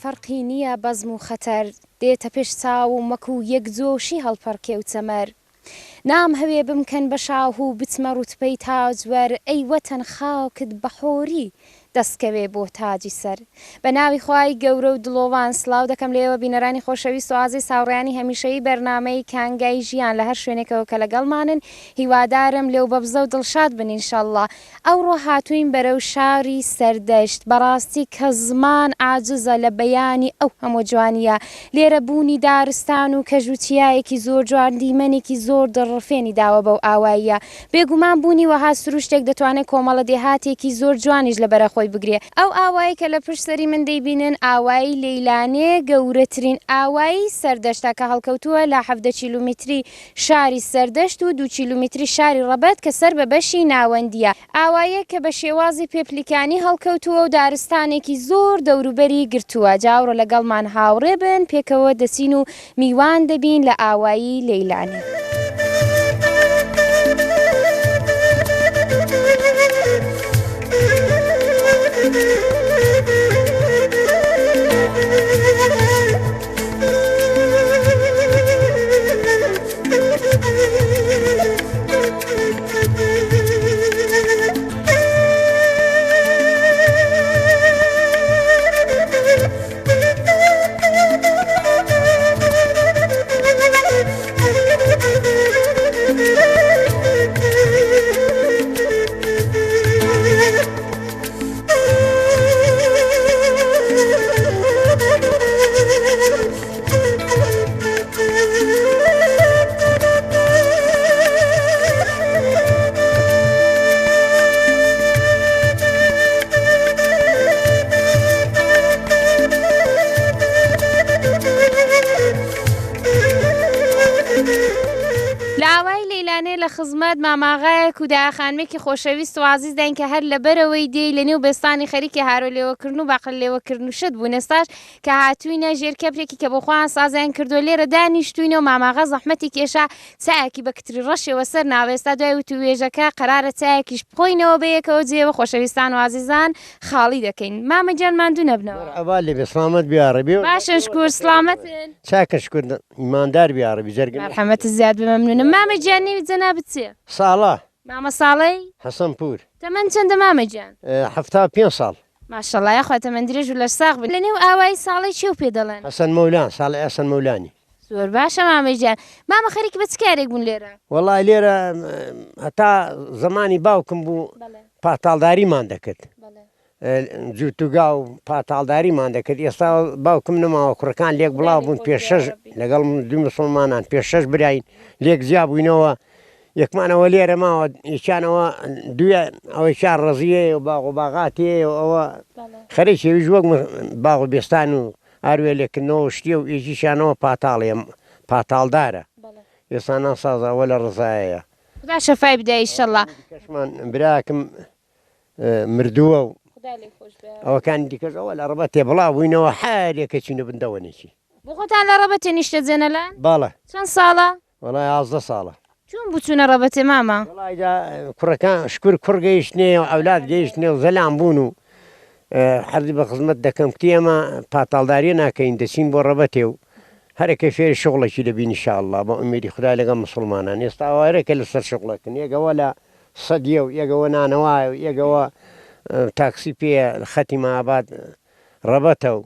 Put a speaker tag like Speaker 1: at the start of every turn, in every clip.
Speaker 1: فەرقی نییە بەزم و خەتەر دێتە پێش چاو و مەک و یەک جۆشی هەڵپەڕکێ و چەمەر نام هەوێ بمکەن بە شاو و بچمە ڕوتبەی تاجوەر ئەی وەتەن خاکت بەحۆری دەستکەوێ بۆ تاجی سەر بە ناوی خوای گەورە و دڵۆوان سلااو دەکەم لێوە بینەرانی خۆشەویست و ئازی ساوڕیانی هەمیشەی بەرنامەی کانگای ژیان لە هەر شوێنێکەوە کە لەگەڵمانن هیوادارم لێو بەبزە و دڵشاد بن ئینشەڵڵا ئەوڕۆ هاتووین بەرەو شاری سەردەشت بەڕاستی کە زمان عاجزە لە بەیانی ئەو هەموو جوانیە لێرە بوونی دارستان و کەژوتیایەکی زۆر جوان دیمەنێکی زۆر دڕفێنی داوە بەو ئاواییە بێگومان بوونی وەها سروشتێک دەتوانێت کۆمەڵە دێهاتێکی زۆر جوانیش لە بەرە خۆی بگرێ ئەو ئاوایی کە لە پشت سەری من دەیبینن ئاوایی لەیلانێ گەورەترین ئاوایی سەردەشتە کە هەڵکەوتووە لە 17 کیلومتری شاری سەردەشت و 2 کیلومتری شاری ڕەبەت کە سەر بە بەشی ناوەندیە ئاوایە کە بە شێوازی پێپلیکانی هەڵکەوتووە و دارستانێکی زۆر دەوروبەری گرتووە جاوڕۆ لەگەڵمان هاوڕێ بن پێکەوە دەچین و میوان دەبین لە ئاوایی لەیلانێ. لە خزمەت ماماغایەک و داخانمێکی خۆشەویست و عزیز دەین کە هەر لەبەرەوەی دێی لە نێو بێستانی خەریکی هارۆ لێوەکردن و باقل لێوەکردن و شت بوون ئێستاش کە هاتووینە ژێرکەپرێکی کە بۆ خۆیان سازیان کردو لێرە دانیشتوینە و ماماغا زەحمەتی کێشا چایەکی بە کتری ڕەشێوە سەر ناوێستا دوای وتوێژەکە قەرارە چایەکیش بخۆینەوە بەیەکەوە جێوە خۆشەویستان و عزیزان خاڵی دەکەین مامەجان ماندوو نەبنەوە
Speaker 2: ئەوا لێ بێ سلامەت بیارەبی
Speaker 1: باشن شکور سلامەتن
Speaker 2: چاکە شکر ایماندار بیارەبی جەرگم
Speaker 1: مرحەمەت زیاد بمەمنونم مامەجان نێوی جەناب بچێ
Speaker 2: ساڵە
Speaker 1: مامە ساڵەی
Speaker 2: حەسەن پور
Speaker 1: تەمەن چەندە مامەجان
Speaker 2: 75 ساڵ
Speaker 1: ماشەڵڵا یاخواتە من درێژ و لە ساغ بن لە نێو ئاوای ساڵی چێ و پێ دەڵێن
Speaker 2: حەسەن مەولان ساڵی حەسەن مەولانی
Speaker 1: زۆر باشە مامەجان مامە خەریکی بە چ کارێک بوون لێرە
Speaker 2: وەڵای لێرە هەتا زمانی باوکم بوو پاتاڵداریمان دەکرد جوتوگا و پاتاڵداریمان دەکرد ئێستا باوکم نەماوە کوڕەکان لێک بڵاو بوون پێشەش لەگەڵ دوو مسڵمانان پێشەش براین لێک زیا بووینەوە یەکمانەوە لێرە ماوە یەکیانەوە دوێ ئەوەی شار ڕزیە و باغ و باغاتێ و ئەوە خەریکێویش وەک باغ و بێستان و ئاروێ لێکردنەوە شتێ و ئێکیشانەوە پاتاڵێ پاتاڵدارە ئێستا ناسازەوە لە ڕزایەیە
Speaker 1: خدا شەفای بدای ئینشەڵڵا
Speaker 2: کەشمان براکم مردووە و ئەوەکانی دیکەش ئەوە لە ڕەبەت تێبڵاو بووینەوە حالێکە چینە بندەوەنێکی
Speaker 1: بۆ خۆتان لە ڕەبەتێ نیشتە جێنەلان
Speaker 2: باڵە
Speaker 1: چەند ساڵە
Speaker 2: وەڵای 11 ساڵە
Speaker 1: چۆن بچوونە ڕەبەتێ مامە
Speaker 2: وڵایدا کوڕەکان شکر کوڕ گەیشتنێ و ئەولاد گەیشتنێ و زەلام بوون و حەزی بە خزمەت دەکەم کتی ئێمە پاتاڵداری ناکەین دەچین بۆ ڕەبەتێ و هەرێکە فێری شغڵێکی دەبین ئینشاءڵڵا بە ئومێدی خودای لەگەڵ مسڵمانان ئێستا ئەوارێکە لەسەر شغڵەکەن یەکەوە لە سەدیە و یەکەوە نانەوایە و یەکەوە تاکسی پێ خەتی مابات ڕەبەتە و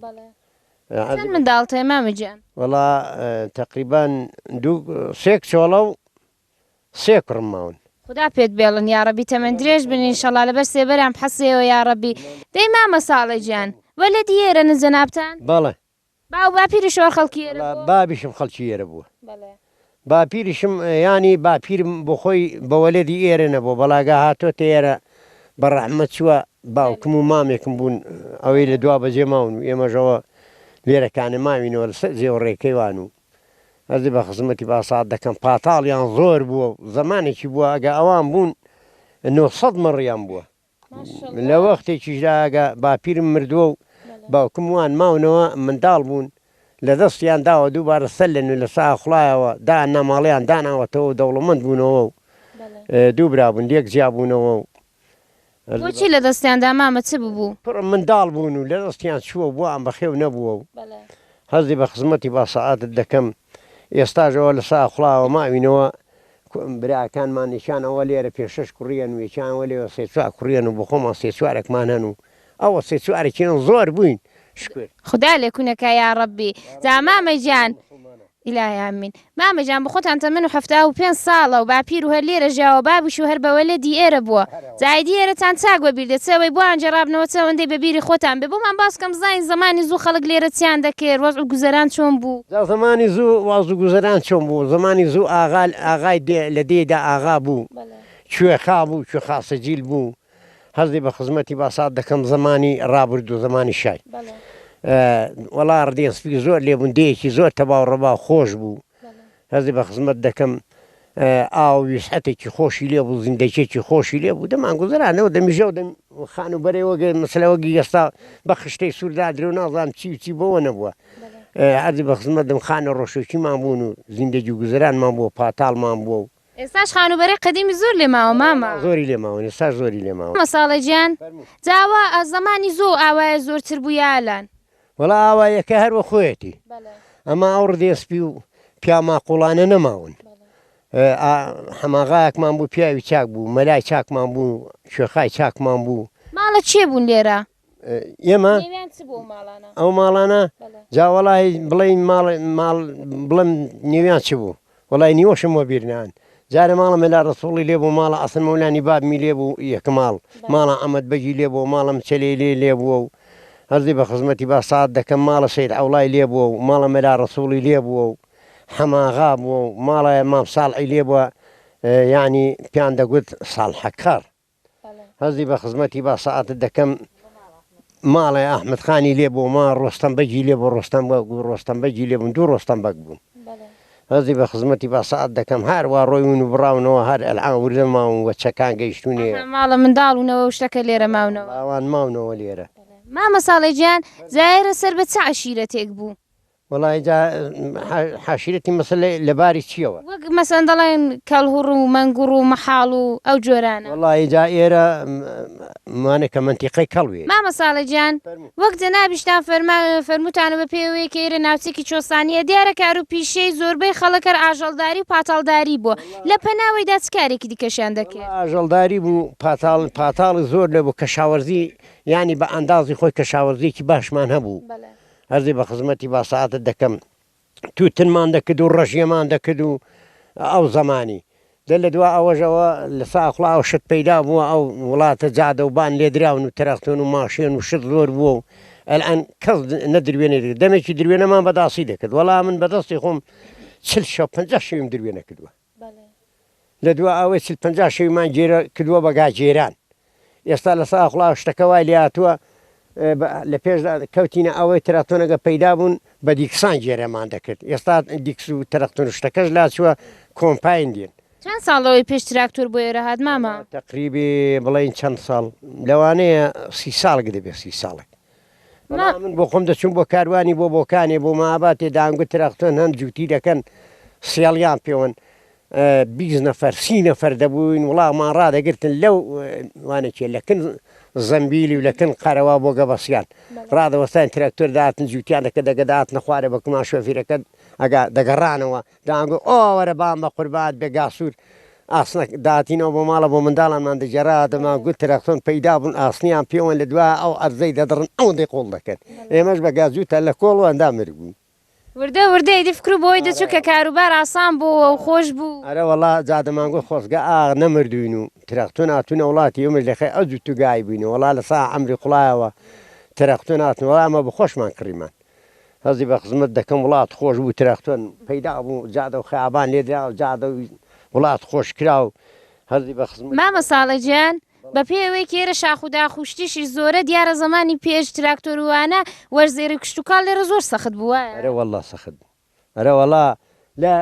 Speaker 1: چەند منداڵتێ مامەجان
Speaker 2: وەڵا تقریبان سێک چۆڵە و سێ کوڕم ماون
Speaker 1: خدا پێت بێڵن یاڕەبی تەمەند درێژ بن ئینشەڵڵا لەبەر سێبەرام حەسەوە یاڕەبی دەی مامە ساڵی جان وەلە دیێرە نزەنابتان
Speaker 2: بەڵێ
Speaker 1: باو باپیری شۆر خەڵکیێرە
Speaker 2: بابیشم خەڵکی ئێرە بووە باپیریشم ینی باپیرم بۆ خۆی بەوەلێدی ئێرە نەبوو بەڵاگا هاتۆتە ئێرە بەڕەحمەت چووە باوکم و مامێکم بوون ئەوەی لە دوا بەجێ ماون و ئێمەژەوە لێرەکانە ماوینەوە لە جێوەڕێکەکەیوان و ئەزی بە خزمەتی باسات دەکەم پاتاڵیان زۆر بووە و زمانێکی بووە ئەگە ئەوان بوون 900 مەڕیان بووە لە وەختێکیشداگە باپیرم مردووە و باوکم وان ماونەوە منداڵ بوون لە دەستیان داوە دووبارە سەلێن و لە سا خوڵایەوە دا نەماڵیان داناوەتەوە دەوڵەمەند بوونەوە و دوو برا بوون لێک جیا بوونەوە و
Speaker 1: بۆچی لە دەستیاندا مامە چ ببوو؟
Speaker 2: پڕ منداڵ بوون و لە دەستیان چووە بووە ئەم بەخێو نەبووە و هەزی بە خزمەتی باسەعاتت دەکەم ئێستاژەوە لە سا خوڵاوە ماوینەوە براکانمان نیشان ئەوە لێرە پێشش کوڕیان و یەکیانەوە لێوە سێ چوار کوڕیان و بۆ خۆمان سێ چوارێکمان هەن و ئەوە سێ چوارێکیان زۆر بووین شکر
Speaker 1: خدا لێکوونەکە یا ڕەبی جا مامە گیان ئیلای ئامین مامە گیان بە خۆتان تەمەن و 75 ساڵە و باپیر و هەر لێرە ژیاوە بابوش و هەر بەوەلەدی ئێرە بووە جایدی ئێرەتان چاک بەبیر دەچەوەی بۆ ئەنجەڕابنەوە چەوەندەی بەبیری خۆتان بێ بۆمان باسکەم زین زمانی زوو خەڵک لێرە چیان دەکرد وەز و گوزەران چۆن بوو
Speaker 2: زمانی زوو واز و گوزەران چۆن بوو زمانی زوو ئاغای لە دێدا ئاغا بوو کوێ خا بوو کوێ خاسەجیل بوو هەزی بە خزمەتی باسات دەکەم زمانی ڕابرد و زمانی شای وەڵا ڕدێسپی زۆر لێبوندەیەکی زۆر تەواو ڕەبا خۆش بوو هەزی بە خزمەت دەکەم ئاو ویسعەتێکی خۆشی لێ بوو زیندەکێکی خۆشی لێ بوو دەمان گوزەرانەوە دەمیژە و خان و بەرەوەگە مەسلەوەگی ئێستا بە خشتەی سووردا درێ و نازانم چی بۆەوە نەبووە هەزی بە خزمەت دەم خانە ڕۆشێکیمان بوون و زیندەگی و گوزەرانمان بووە پاتاڵمان بووە و
Speaker 1: ئێستاش خانوبەرەی قەدیمی زۆر لێماوە مامە
Speaker 2: زۆری لێماوە ئێستا زۆری لێماوە
Speaker 1: مەساڵە گیان جاوە زمانی زوو ئاوایە زۆرتر بوو یالان
Speaker 2: وەڵا ئاوایەکە هەروە خۆیەتی ئەمە ئەو ڕدێسپی و پیاما قوڵانە نەماون هەماغایەکمان بوو پیاوی چاک بوو مەلای چاکمان بوو شوێخای چاکمان بوو
Speaker 1: ماڵە چێ بوون لێرە
Speaker 2: ئێمە ئەو ماڵانە جاوەڵی بڵێ بڵم نێویان چ بوو وڵی نیوەشم وە بیرنان جارە ماڵە مەلا ڕسوڵی لێ بوو ماڵە ئەسن مەولانی بابمی لێ بوو یەک ماڵ ماڵە ئەمەد بەجی لێ بوو ماڵم چلێ لێ بووە و هەردی بە خزمەتی باسات دەکەم ماڵە سید ئەوڵای لێ بووە و ماڵە مەلا ڕسوڵی لێ بووە و حەماغا بووە و ماڵە مام ساڵعی لێ بووە یعنی پیان دەگوت ساڵحەکار هەزی بە خزمەتی باسەعاتت دەکەم ماڵی ئەحمەدخانی لێ بوو ما ڕۆستەمبەجی لێ بۆ ڕۆستەمبەجی لێ بوون دوو ڕۆستەمبەک بوون هەزی بە خزمەتی باسەعات دەکەم هەروە ڕۆیون و بڕاونەوە هەر ئەلعان وردە ماون وە چەکان گەیشتونێ
Speaker 1: ماڵە منداڵونەوە شتەکە لێرە ماونەوە
Speaker 2: ئەوان ماونەوە لێرە
Speaker 1: مامە ساڵی گیان زایرە سەر بە چ عەشیرەتێک بوو
Speaker 2: وڵی حاشرەتی مەسلە لەباری چیەوە
Speaker 1: وەک مەسەن دەڵێن کەلهوڕ و مەنگوڕ و مەحاڵ و ئەو جۆرانە
Speaker 2: وڵی جا ئێرە مانێکە منتیقەی کەڵوێ
Speaker 1: مامە ساڵی گیان وەک جەنابیشتان فەرمووتانە بە پێوەیە کە ئێرە ناوچێکی چۆسانیە دیارە کار و پیشەی زۆربەی خەڵەکە ئاژەڵداری و پاتاڵداری بووە لە پەناوەیدا چ کارێکی دیکەشیان دەکرد
Speaker 2: ئاژەڵداری بوو پاتاڵی زۆر لەبوو کەشاوەرزی ینی بە ئەندازی خۆی کەشاوەرزیەکی باشمان هەبوو هەردی بە خزمەتی باسەعاتت دەکەم تووتنمان دەکرد و ڕەژیەمان دەکرد و ئەو زمانی لە دوا ئەوەژەوە لە ساخڵاوە شت پەیدا بووە ئەو وڵاتە جادە و بان لێدراون و تەرەختون و ماشێن و شت زۆر بووە و ئەلان کەس نەدروێنێ دەمێکی دروێنەمان بەداسی دەکرد وەڵام من بەدەستی خۆم 50 شەویم دروێنە کردووە لە دوا ئەوەی 50 شەویمان گێرە کردووە بەگا جێران ئێستا لە ساخڵاو شتەکە وای لێ هاتووە لە پێشدا کەوتینە ئەوەی تەرەختۆنەگە پەیدا بوون بە دیکسان جێرەمان دەکرد ئێستا دیکس و تەرەختۆن شتەکەش لا چووە کۆمپاین دێن
Speaker 1: چەند ساڵەوەی پێش تراکتۆر بۆ ئێرە هات مامە
Speaker 2: تقریبی بڵین چەند ساڵ لەوانەیە 30 ساڵک دەبێت 30 ساڵێک من بۆ خۆم دەچوون بۆ کاروانی بۆ بۆکانێ بۆ ماباتێ دانگوت تەرەختۆن هەند جووتی دەکەن سێڵیان پێوەن 20 نەفەر 30 نەفەر دەبووین وڵامان ڕادەگرتن لەو وانەکێ لەکن زەمبیلی و لەکن قەرەوە بۆ گەبەسیان ڕادەوەستان تراکتۆر داهاتن جووتیان دەکە دەگەدات نەخوارە بە کوما شۆفیرەکە ئەگا دەگەڕانەوە داگو ئەوەرە بام بە قوربات بێ گاسوور ئاسنە داهاتینەوە بۆ ماڵە بۆ منداڵانمان دەجێرا دەمان گوت تراکتۆن پەیدا بوون ئاسنیان پێوەن لە دوای ئەو ئەرزەی دەدڕن ئەوەندەی قۆڵ دەکەن ئێمەش بە گازوتە لە کۆڵ ئەندا مربوون
Speaker 1: وردە ئیدی فکر بۆی دەچوو کە کاروبار ئاسان بوو و خۆش بوو
Speaker 2: ئەرە وەڵا جادەمانگۆ خۆزگە نەمردوین و ترەختۆ ناتونە وڵاتی ئەمەش لەخێ ئەو تو گای بووین وڵا لە سا ئەمری قوڵایەوە ترەختۆ ناتنەوە ئەمە بە خۆشمان کڕیمان هەزی بە خزمەت دەکەم وڵات خۆش بوو ترەختۆن پەیدا بوو جادە و خەیابان لێدرا و جادە و وڵات خۆش کرا و هەزی بە خزمەت
Speaker 1: مامە ساڵە گیان بە پێوەی کێرە شاخودا خوشتیشی زۆرە دیارە زمانی پێش تراکتۆروانە وەرزێری کشتتوکال لێرە زۆر سەخت بووە
Speaker 2: ئەرە وەڵا سەخت ئەرە وەڵا لە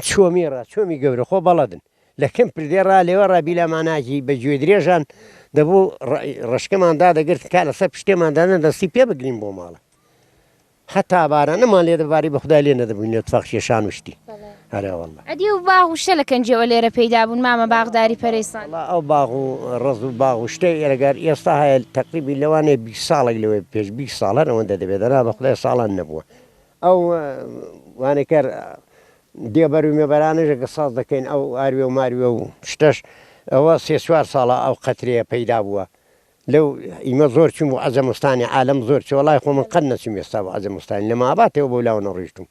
Speaker 2: چۆمیێڕە چۆمی گەورە خۆ بەڵەدن لە کەم پردێڕا لێوە ڕابی لەماناجی بە گوێ درێژان دەبوو ڕشکەماندا دەگرت کا لەسەر پشتێماندانە دەستی پێ بگرین بۆ ماڵە حتا بارانەمان لێ دەباری بە خودای لێ نەدەبووین لێ تفاق شێشان وشتی هەرە وەڵڵا
Speaker 1: ئەدی و باغ و شتە لە کەنجەوە لێرە پەیدا بوون مامە باغداری پەرێسان
Speaker 2: ئەو باغ و ڕز و باغ و شتەی ئێرەگار ئێستا هەیە تقریبی لەوانەیە 20 ساڵێک لەوەی پێش 20 ساڵە ئەوەندە دەبێت دەنا بە خدای ساڵان نەبووە ئەو وانێکەر دێبەر و مێبەرانەژەکە ساز دەکەین ئەو ئاروێ و ماروێ و شتەش ئەوە سێ چوار ساڵە ئەو قەترەیە پەیدا بووە لەو ئیمە زۆر چوم و عەزەمستانی عالەم زۆر چ وەڵای خۆ من قەت نەچوم ئێستا بۆ عەزەمستانی لە ماباتەوە بۆ لاوە نەڕۆیشتم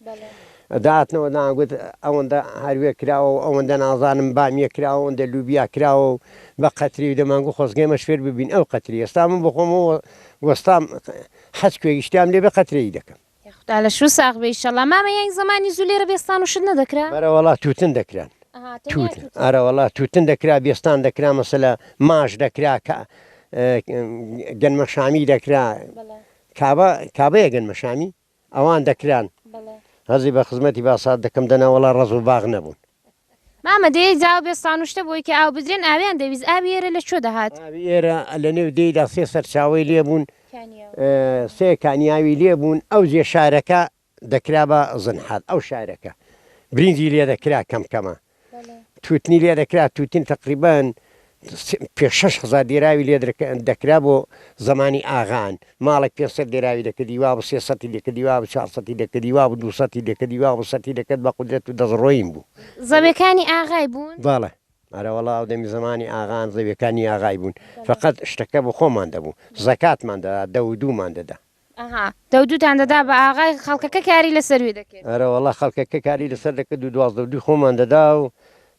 Speaker 2: داهاتنەوە داگوت ئەوەندە هەروێ کراوە و ئەوەندە نازانم بامیە کراوە ئەوەندە لوبیا کراوە و بە قەتری دەمانگو خۆزگەمە شوێر ببین ئەو قەتری ئێستا من بۆ خۆمەوە وەستام حەج کوێگیشتیان لێ بە قەترەی دەکەم
Speaker 1: خدا لە شو ساغ بێ ئیشەڵا مامە یان زمانی زوو لێرە بێستان و شت نەدەکرا
Speaker 2: بەرەوەڵا تووتن دەکران ئەرەوەڵا تووتن دەکرا بێستان دەکرا مەسەلە ماش دەکرا گەنمە شامی دەکرا کابەیە گەنمە شامی ئەوان دەکران هەزی بە خزمەتی باسات دەکەم دەناوەڵا ڕز و باغ نەبوون
Speaker 1: مامە دێ جاو بێستان و شتە بۆی کە ئاو بدرێن ئاویان دەویست ئاوی ئێرە لە چۆ دەهات
Speaker 2: ئێرە لە نێو دەیدا سێ سەرچاوی لێبوون سێ کانیاوی لێبوون ئەو جێ شارەکە دەکرا بە زنحات ئەو شارەکە برینجی لێ دەکرا کەمکەمە تووتنی لێ دەکرا تووتین تقریبان پێ 6,000 دێراوی لێ دەکرا بۆ زمانی ئاغان ماڵێک 500 دێراوی دەکردیوا بە 300 دەکردیوا بە 400 دەکردیوا بە 200 دەکردیوا بە 100 دەکرد بە قودرەت و دەزڕۆیم بوو
Speaker 1: زەویەکانی ئاغای بوون
Speaker 2: باڵێ ئەرەوەڵا و دەمی زمانی ئاغان زەویەکانی ئاغای بوون فقط شتەکە بۆ خۆمان دەبوو زەکاتمان دەدا دە و دوومان دەدا
Speaker 1: دەودوتان دەدا بە ئاغای خەڵکەکە کاری لەسەروێ دەکرد
Speaker 2: ئەرەوەڵا خەڵکەکە کاری لەسەر دەکرد و 12 خۆمان دەدا و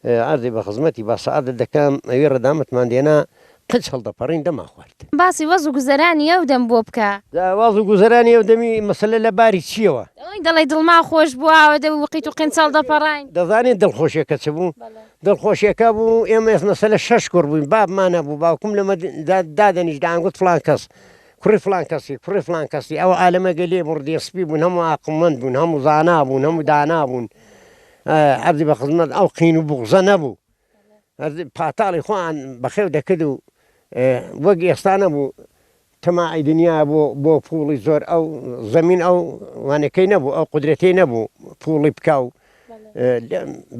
Speaker 2: ئەردی بە خزمەتی بە سەعات دەکەم ئەوێ ڕەدامەتمان دێنا قچ هەڵدەپەڕین دەما خوارد
Speaker 1: باسی وەز و گوزەرانی ئەو دەم بۆ بکە
Speaker 2: واز و گوزەرانی ئەو دەمی مەسەلە لە باری چیەوە
Speaker 1: ئەوی دەڵێ دڵما خۆش بووەوە دە وقیت و قینچەڵ دەپەڕین
Speaker 2: دەزانێت دڵخۆشیەکە چ بوو دڵخۆشیەکە بوو ئێمە مەسەلە 6 کوڕ بووین بابمانە بوو باوکم لەمە دادەنیش داگوت فلان کەس کوڕی فلان کەسی کوڕی فلان کەسی ئەوە عالەمەگە لێ بڕدێسپی بوون هەموو عاقڵمەند بوون هەموو زانا بوون هەموو دانا بوون عەبدی بە خزمەت ئەو قین و بوغزە نەبوو پاتاڵی خۆیان بەخێو دەکرد و وەک ئێستا نەبوو تەماعی دنیا بۆ پوڵی زۆر ئەو زەمین ئەو وانەکەی نەبوو ئەو قودرەتەی نەبوو پوڵی بکە و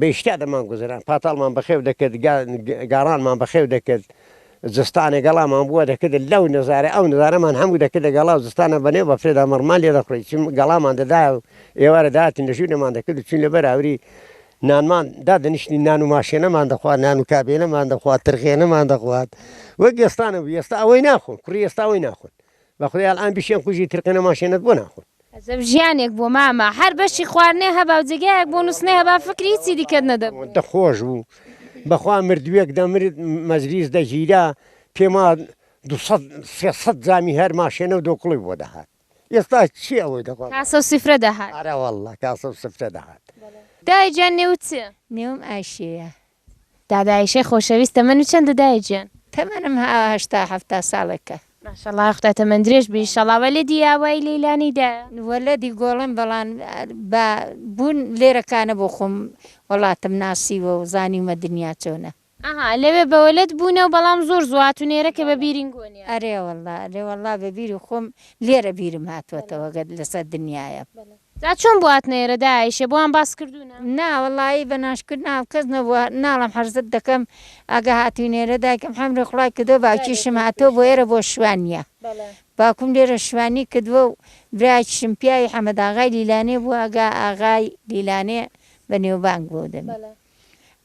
Speaker 2: بەیشتیا دەمان گوزەران پاتاڵمان بەخێو دەکرد گاڕانمان بەخێو دەکرد جستانە گەڵامان بووە دەکرد لەو نەزارە ئەو نەزارەمان هەموو دەکرد گەڵا و جستانە بەنێو بە فرێدا مەڕمان لێ دەخڕی چون گەڵامان دەدا و ئێوارە داهاتین لەژوورەمان دەکرد و چون لەبەر هاوری نانمان دادەنیشتنی نان و ماشێنەمان دەخوات نان و کابێنەمان دەخوات ترخێنەمان دەخوات وەک ئێستانە بوو ئێستا ئەوەی ناخۆن کوڕی ئێستا ئەوەی ناخۆن بە خودیال ئەم بیشێن کوژی ترقێنە ماشێنت بۆ ناخۆن
Speaker 1: ژیانێک بۆ مامە هەر بەشی خواردنێ هەبا و جێگایەک بۆ نووسنێ هەبا فکری هیچی دیکەت نەدەبوو
Speaker 2: دەخۆش بوو بەخوا مردوویەک دەمرد مەجلیس دەگیرا پێما 300 جامی هەر ماشێنە و دۆکڵی بۆ دەهات ئێستا چی ئەوەی دەخوات
Speaker 1: کاسە و سیفرە دەهات
Speaker 2: ئارە وەڵڵا کاسە و سفرە دەهات
Speaker 1: دایجان نێوت چیە
Speaker 3: نێوم ئایشەیە
Speaker 1: دادایشەی خۆشەویستە من و چەندە دایجان
Speaker 3: تەمەنم هەفتا ساڵێکە
Speaker 1: ماشەڵڵا خوتە تەمەند درێژ بی ئیشەڵڵا لێ دیاوای لەیلانیدا
Speaker 3: وەلەدی گۆڵم بەڵام بوون لێرەکانە بۆ خۆم وڵاتم ناسیوە و زانیمە دنیا چۆنە
Speaker 1: لەوێ بەوەلت بوونە و بەڵام زۆر زواتونێرە کە بە بیرینگۆنیە
Speaker 3: ئەرێوەڵا بە بیری خۆم لێرە بیرم هاتووەتەوە لەسەر دنیاە
Speaker 1: جا چۆن بوات نێرە دایشە بۆ ئەم باس کردوونە
Speaker 3: ناوەڵایی بە ناشکرد ناو کەس نەبووە ناڵم حەرزت دەکەم ئەگە هاتوینێرە دایکم حەمرە خوڵای کردەوە باوکیشم هاتۆ بۆ ئێرە بۆ شوانیە باوکم لێرە شوانی کردووە و برایکیشم پیاوی حەمەداغای لیلانێ بوو ئەگا ئاغای لیلانێ بە نێوبانگ بۆ دەمی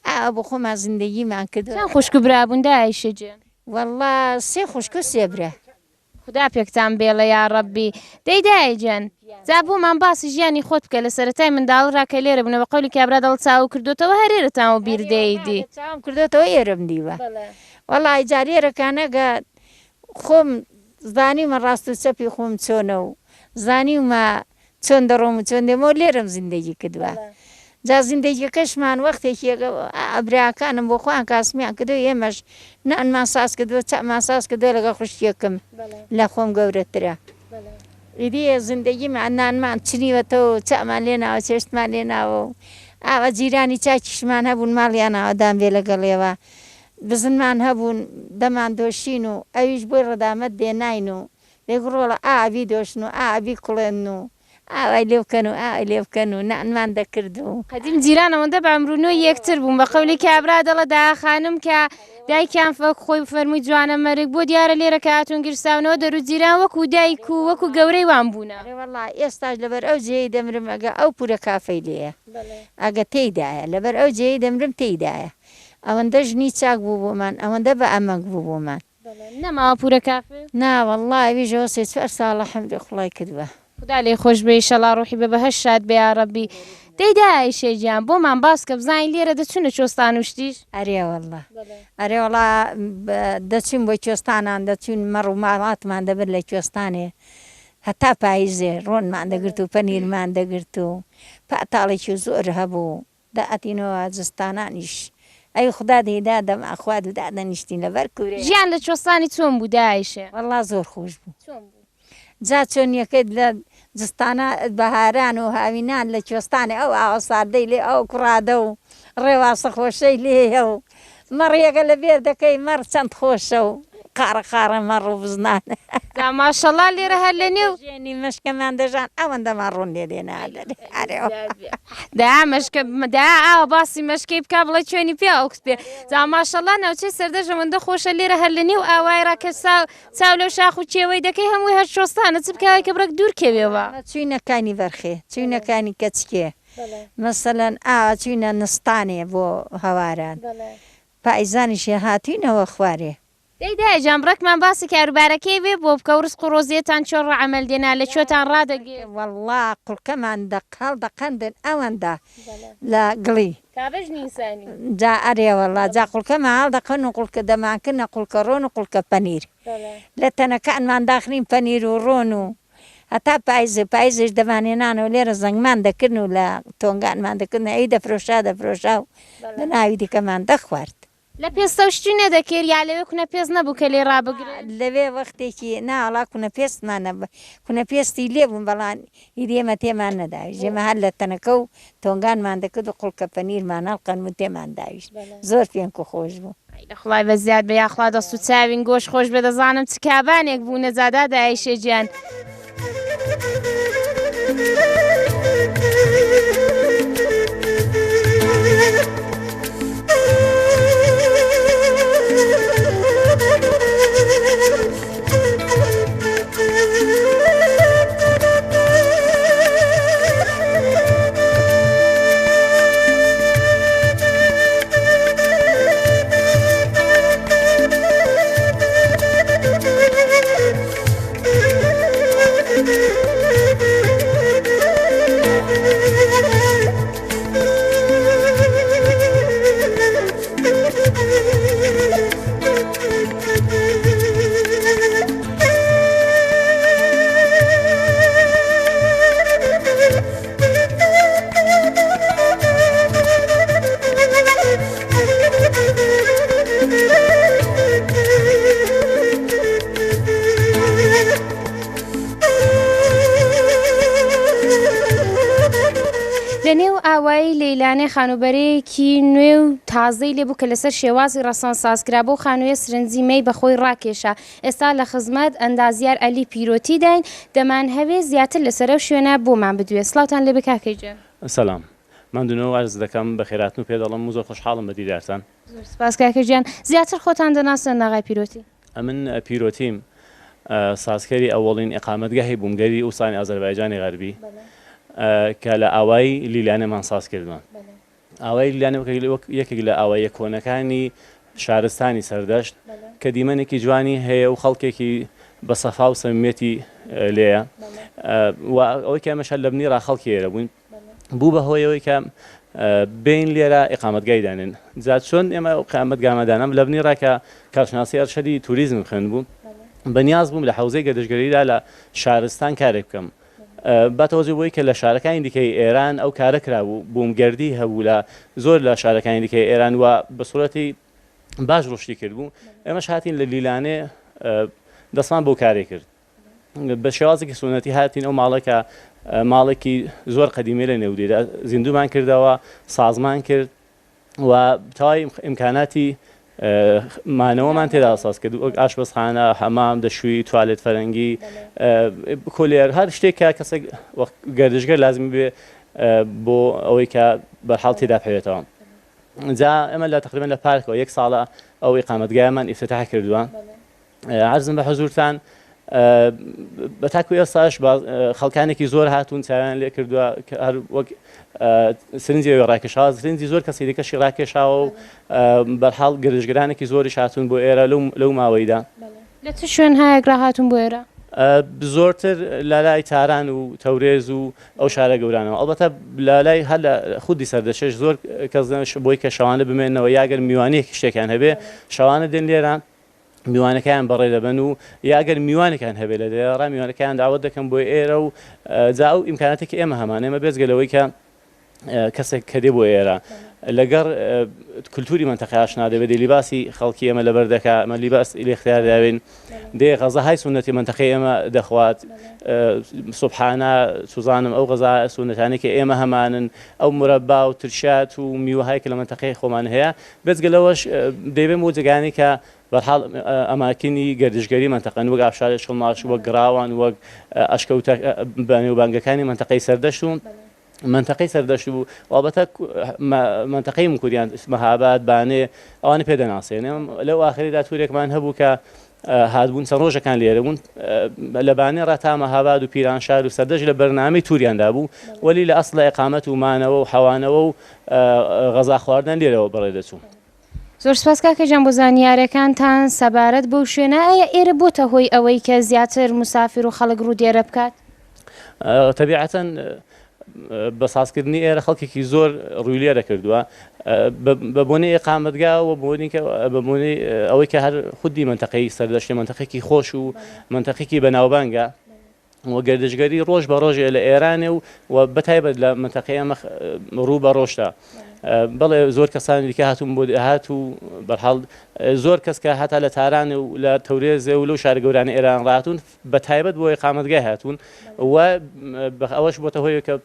Speaker 3: ئاوە بۆ خۆمان زیندگیمان کردو
Speaker 1: خوشک برابوون دایشە جێن
Speaker 3: وەڵا سێ خوشک و سێبرە
Speaker 1: خدا پێکتان بێڵە یا ڕەبی دەی دایجان جا بۆمان باسی ژیانی خۆت بکە لە سەرەتای منداڵ ڕاکە لێرە بوونە بە قەولی کابرا دڵ چاو کردوتەوە هەرێرەتان و بیردەیدی
Speaker 3: چاوم کردوتەوە ئێرەم دیوە وەڵی جارێرەکانەگە خۆم زانیمە ڕاست و چەپی خۆم چۆنە و زانیمە چۆن دەڕۆم و چۆن دێمەوە لێرەم زیندگی کردووە جا زیندگیەکەشمان وەختێکی ئەبراکانم بۆ خۆیان کاسمیان کردو ئێمەش نانمان ساز کردووە چامان ساز کردووە لەگە خوشتێکم لە خۆم گەورەترە ئیدی زیندگیمان نانمان چنیوەتەوە چامان لێناوە چێشتمان لێناوە و ئاوە جیرانی چاکیشمان هەبوون ماڵیانەوەدان بێ لەگەڵێەوە بزنمان هەبوون دەمان دۆشین و ئەویش بۆی ڕەدامەت دێناین و لێگوڕۆڵە ئاوی دۆشن و ئاوی کوڵێن و ئاوای لێ بکەن و ئاوای لێ بکەن و نانمان دەکرد و
Speaker 1: قەدیم جیرانەوەندە بە ئەمرونۆی یەکتر بووم بە قەولی کابرا دەڵە داخانم کە دایکیان خۆی فەرمووی جوانە مەرگ بۆ دیارە لێرە کە هاتوون گرساونەوە دەرو جیران وەکو دایک و وەکو گەورەی وان بوونە.
Speaker 3: وەڵڵا ئێستاش لەبەر ئەو جێی دەمرم ئەگە ئەو پورە کافەی لێیە ئەگە تێیدایە لەبەر ئەو جێی دەمرم تێیدایە ئەوەندە ژنی چاک بوو بۆمان ئەوەندە بە ئەمەنگ بوو بۆمان
Speaker 1: نەماوە پورە کافێ
Speaker 3: ناوەڵڵا ویژەوە سێ چوار ساڵە حەمدی خوڵای کردووە.
Speaker 1: خدا لێ خۆش بێ ئیشەڵا ڕۆحی بە بەهەش شاد بێ یا ڕەبی. دەیدای شێجیان بۆمان باس کە بزانین لێرە دەچونە چۆستان و شتیش
Speaker 3: ئەرێوەڵڵا ئەرێوەڵا دەچین بۆ کوێستانان دەچون مەڕ و ماڵاتمان دەبێت لە کوێستانێ هەتا پاییزێ ڕۆنمان دەگرت و پەنیرمان دەگرت و پاتاڵێکی زۆر هەبوو دائەتینەوە جستانانیش ئەی خدا دەیدا دەماخواد و دادەنیشتین لەبەر کوورێ
Speaker 1: ژیان لە چۆستانی چۆن بوو دایشێ
Speaker 3: وەڵڵا زۆر خۆش بوو جا چۆن یەکەیت لە جستانە بەهاران و هاوینان لە کوێستانێ ئەو ئاوە ساردەی لێ ئەو کوڕادە و ڕێواسە خۆشەی لێە و مەڕیەکە لە بێر دەکەی مەڕ چەند خۆشە و قارە مەڕ و بزنانە
Speaker 1: ماشەڵا لێرە هەر لە نێو
Speaker 3: ژێنی مەشکەمان دەژان ئەوەندەمان ڕوون لێ دێنا
Speaker 1: دا مەشکە دا ئاوە باسی مەشکەی بک بڵێ کوێنی پێ ئەوکس پێ جا ماشەڵا ناوچەی سەردەژەوەندە خۆشە لێرە هەر لە نێو ئاوایرا کە چاو لەو شاخ و چێوەی دەکەی هەمووی هەر شۆستانە چ بکەوەی کە بڕێک دوور کەوێەوە
Speaker 3: چوینەکانی بەرخێ چوینەکانی کەچکێ مەسەلەن چوینە نستانێ بۆ هەواران پایزانیشێ هاتوینەوە خوارێ
Speaker 1: دەیدای جامڕێکمان باسی کاروبارەکەی بێ بۆ بکە و ڕسق و ڕۆزیەتان چۆن ڕەعەمەل دێنا لە کوێتان ڕادەگێ
Speaker 3: وەڵڵا قوڵکەمان دەقەڵ دەقەندن ئەوەندە لە گڵی
Speaker 1: کابژ نیسانی
Speaker 3: جا ئەرێوەڵا جا قوڵکەمان هەڵ دەقەن و قوڵکە دەمانکردنە قوڵکە ڕۆن و قوڵکە پەنیر لە تەنەکانمان داخرین پەنیر و ڕۆن و هەتا پایزش دەمانێنانەوە لێرە زەنگمان دەکردن و لە تۆنگانمان دەکردن ئەی دەفرۆشا و لە ناوی دیکەمان دەخوارد
Speaker 1: لە پێستە شتی نەدەکرد یا لەوێ کونە پێست نەبوو کە لێ ڕابگرێت
Speaker 3: لەوێ وەختێکی ناوەڵا کونە پێستمانە کونە پێستی لێبوون بەڵان هیرێمە تێمان نەداوی ژێمە هەر لە تەنەکە و تۆنگانمان دەکرد و قوڵکە پەنیرمان هەڵقەن و تێمان داویشت زۆر پێم و خۆش بوو
Speaker 1: خڵای بە زیاد بە یاخوا دەست و چاوین گۆش خۆش بێ دەزانم چ کابانێک بوو نەزادا دایشێجیان لەنێو ئاوایی لەیلانەی خانوبەرەیەکی نوێ و تازەی لێبوو کە لەسەر شێوازی ڕەسەن سازکرا بۆ خانوویە سرنجی مەی بەخۆی ڕاکێشا ئێستا لە خزمەت ئەندازیار ئەلی پیرۆتی داین دەمان هەوێ زیاتر لەسەر ئەو شوێنە بۆمان بدوێ سڵاوتان لێ بکاکەیجە
Speaker 4: سەلام من دوونەوە ئەرز دەکەم بە خێراتن و پێ دەڵم و زۆر خۆشحاڵم بە دیدارتان
Speaker 1: سپاس کاکەجیان زیاتر خۆتان دەناسن ناغای پیرۆتی
Speaker 4: ئەمن پیرۆتیم سازکەری ئەوڵین ئەقامەتگەهی بوومگەری ئوسانی ئازەربایجانی غەربی کە لە ئاوای لیلانەمان ساز کردوان ئاوای لیلانە یەکێک لە ئاوایە کۆنەکانی شارستانی سەردەشت کە دیمەنێکی جوانی هەیە و خەڵکێکی بە سەفا و سەمیمێتی لێیە و ئەوەی کە ئەمەش لە بنی ڕاخەڵکی ئێرە بووین بوو بە هۆیەوەی کە بین لێرە ئیقامەتگای دانێن جا چۆن ئێمە ئیقامەتگامەدانم لە بنی ڕاکە کارشناسی ئەرشەدی توریزم خوێند بوو بەنیاز بووم لە حوزەی گەردەشگەریدا لە شارستان کارێک بکەم بەتەوەزی بۆی کە لە شارەکانی دیکەی ئێران ئەو کارە کرابوو بوومگەردی هەبوو لە زۆر لە شارەکانی دیکەی ئێران وە بە سوورەتی باش ڕشتی کردبوو ئێمەش هاتین لە لیلانێ دەستمان بۆ کارێ کرد بە شێوازێکی سنەتی هاتین ئەو ماڵێکە ماڵێکی زۆر قەدیمی لە نێودێدا زیندومان کردەوە سازمان کرد و تاوای ئیمکاناتی مانەوەمان تێدا ساز کرد وەک ئاشپەزخانە حەمام دەشووی توالێت فەرەنگی کۆلێر هەر شتێکە کەسێک گەردشگەر لازمی بێ بۆ ئەوەی کە بەرحاڵ تێدا بهێتەوە. جا ئەمە لە تقریبان لە پارکەوە 1 ساڵە ئەو ئیقامەتگایەمان ئیفتتاح کردووە. عەرزم بە حەزورتان بە تاکو ئێستاش خەڵکانێکی زۆر هاتوون چاویان لێ کردووە کە هەر وەک سرنجی ڕاکێشاوە سرنجی زۆر کەسی دیکەشی ڕاکێشاوە و بەرحاڵ گەردشگرانێکی زۆریش هاتوون بۆ ئێرە لەو ماوەیدا.
Speaker 1: لە چ شوێن هایەکرا هاتوون بۆ ئێرە؟
Speaker 4: زۆرتر لە لای تاران و تەورێز و ئەو شارە گەورانەوە ئەڵبەتە لە لای هەر لە خودی سەردەشش زۆر کەس بۆی کە شەوانە بمێنەوە یاگەر میوانەیەکی شتێکیان هەبێ شەوانە دێن لێران میوانەکەیان بەڕێ دەبن و یاگەر میوانێکیان هەبێ لە دێڕا میوانەکەیان داوت دەکەم بۆی ئێرە و جا ئەو ئیمکاناتێکی ئێمە هەمان ئێمە بێزگەلەوەی کە کەسێک کە دێ بۆ ئێرە لەگەڕ کولتوری منتەقەی ئاشنا دەبێت لیباسی خەڵکی ئێمە لەبەر دەکا ئەمە لیباس لێ اختیار داوێن دێ غەزەهای سونەتی منتەقەی ئێمە دەخوات سوبحانە سوزانم ئەو غەزا سونەتانێکی ئێمە هەمانن ئەو مرەبا و ترشات و میوەهایی کە لە منتەقەی خۆمان هەیە بێزگەلەوەش دەیبێت بۆ جێگانی کە بەرحاڵ ئەماکنی گەردشگەری منتەقەن وەک ئافشاری شڵماش وەک گراوان وەک ئەشکەوتە بانگەکانی منتەقەی سەردەشت و منتەقەی سەردەشت و وابەتە منتەقەی مکوریان مەهاباد بانێ ئەوانە پێدەناسێن لەو ئاخریدا تورێکمان هەبوو کە هاتبوون چەند ڕۆژەکان لێرە بوون لە بانێ ڕاتا مەهاباد و پیرانشار و سەردەش لە بەرنامەی تووریاندا بوو وەلی لە ئەسڵە ئیقامەت و مانەوە و حەوانەوە و غەزا خواردن لێرەوە بەڕێ دەچوو.
Speaker 1: زۆر سپاس کاکەجان بۆ زانیاریەکانتان سەبارەت بەو شوێنە ئایا ئێرە بۆتە هۆی ئەوەی کە زیاتر مسافر و خەڵک ڕوو دێرە بکات؟
Speaker 4: تەبیعەتەن بە سازکردنی ئێرە خەڵکێکی زۆر ڕووی لێرە کردووە بە بۆنەی ئیقامەتگاوە بۆنەی ئەوەی کە هەر خودی منتەقەی سەردەشتی منتەقەیەکی خۆش و منتەقەیەکی بەناوبانگە و گەردشگەری ڕۆژ بە ڕۆژێ لە ئێرانێ و بەتایبەت لە منتەقەی ئەمە ڕوو بە ڕۆژدا بەڵێ زۆر کەسانی دیکە هاتوون بۆ هات و بەرحاڵ زۆر کەس کە هەتا لە تاران و لە تەورێزێ و لەو شارە گەورانی ئێران ڕاتون بەتایبەت بۆ ئیقامەتگای هاتوون و ئەوەش بۆتە هۆی کە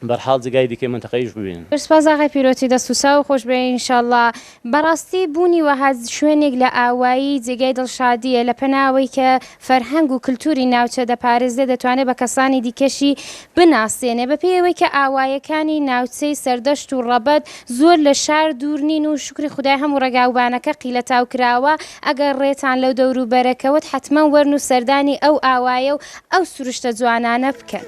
Speaker 4: بەرحاڵ جگای دیکەی منتەقەیش ببینن.
Speaker 1: سپاس ئاغای پیرۆتی دەستوسا و خۆش بێ ئینشاءڵڵا. بەڕاستی بوونی وەها شوێنێک لە ئاوایی جێگای دڵشادیە لە پەناوەی کە فەرهەنگ و کللتوری ناوچە دەپارێزێ دەتوانێت بە کەسانی دیکەشی بناسێنێ بە پێیەوەی کە ئاوایەکانی ناوچەی سەردەشت و ڕەبەت زۆر لە شار دوورنین و شکری خودای هەموو ڕێگاوبانەکە قیلەتاو کراوە ئەگەر ڕێتان لەو دەوروبەرەکەوت حتمما وەرن و سەردانی ئەو ئاوایە و ئەو سروشتە جوانانە بکەن.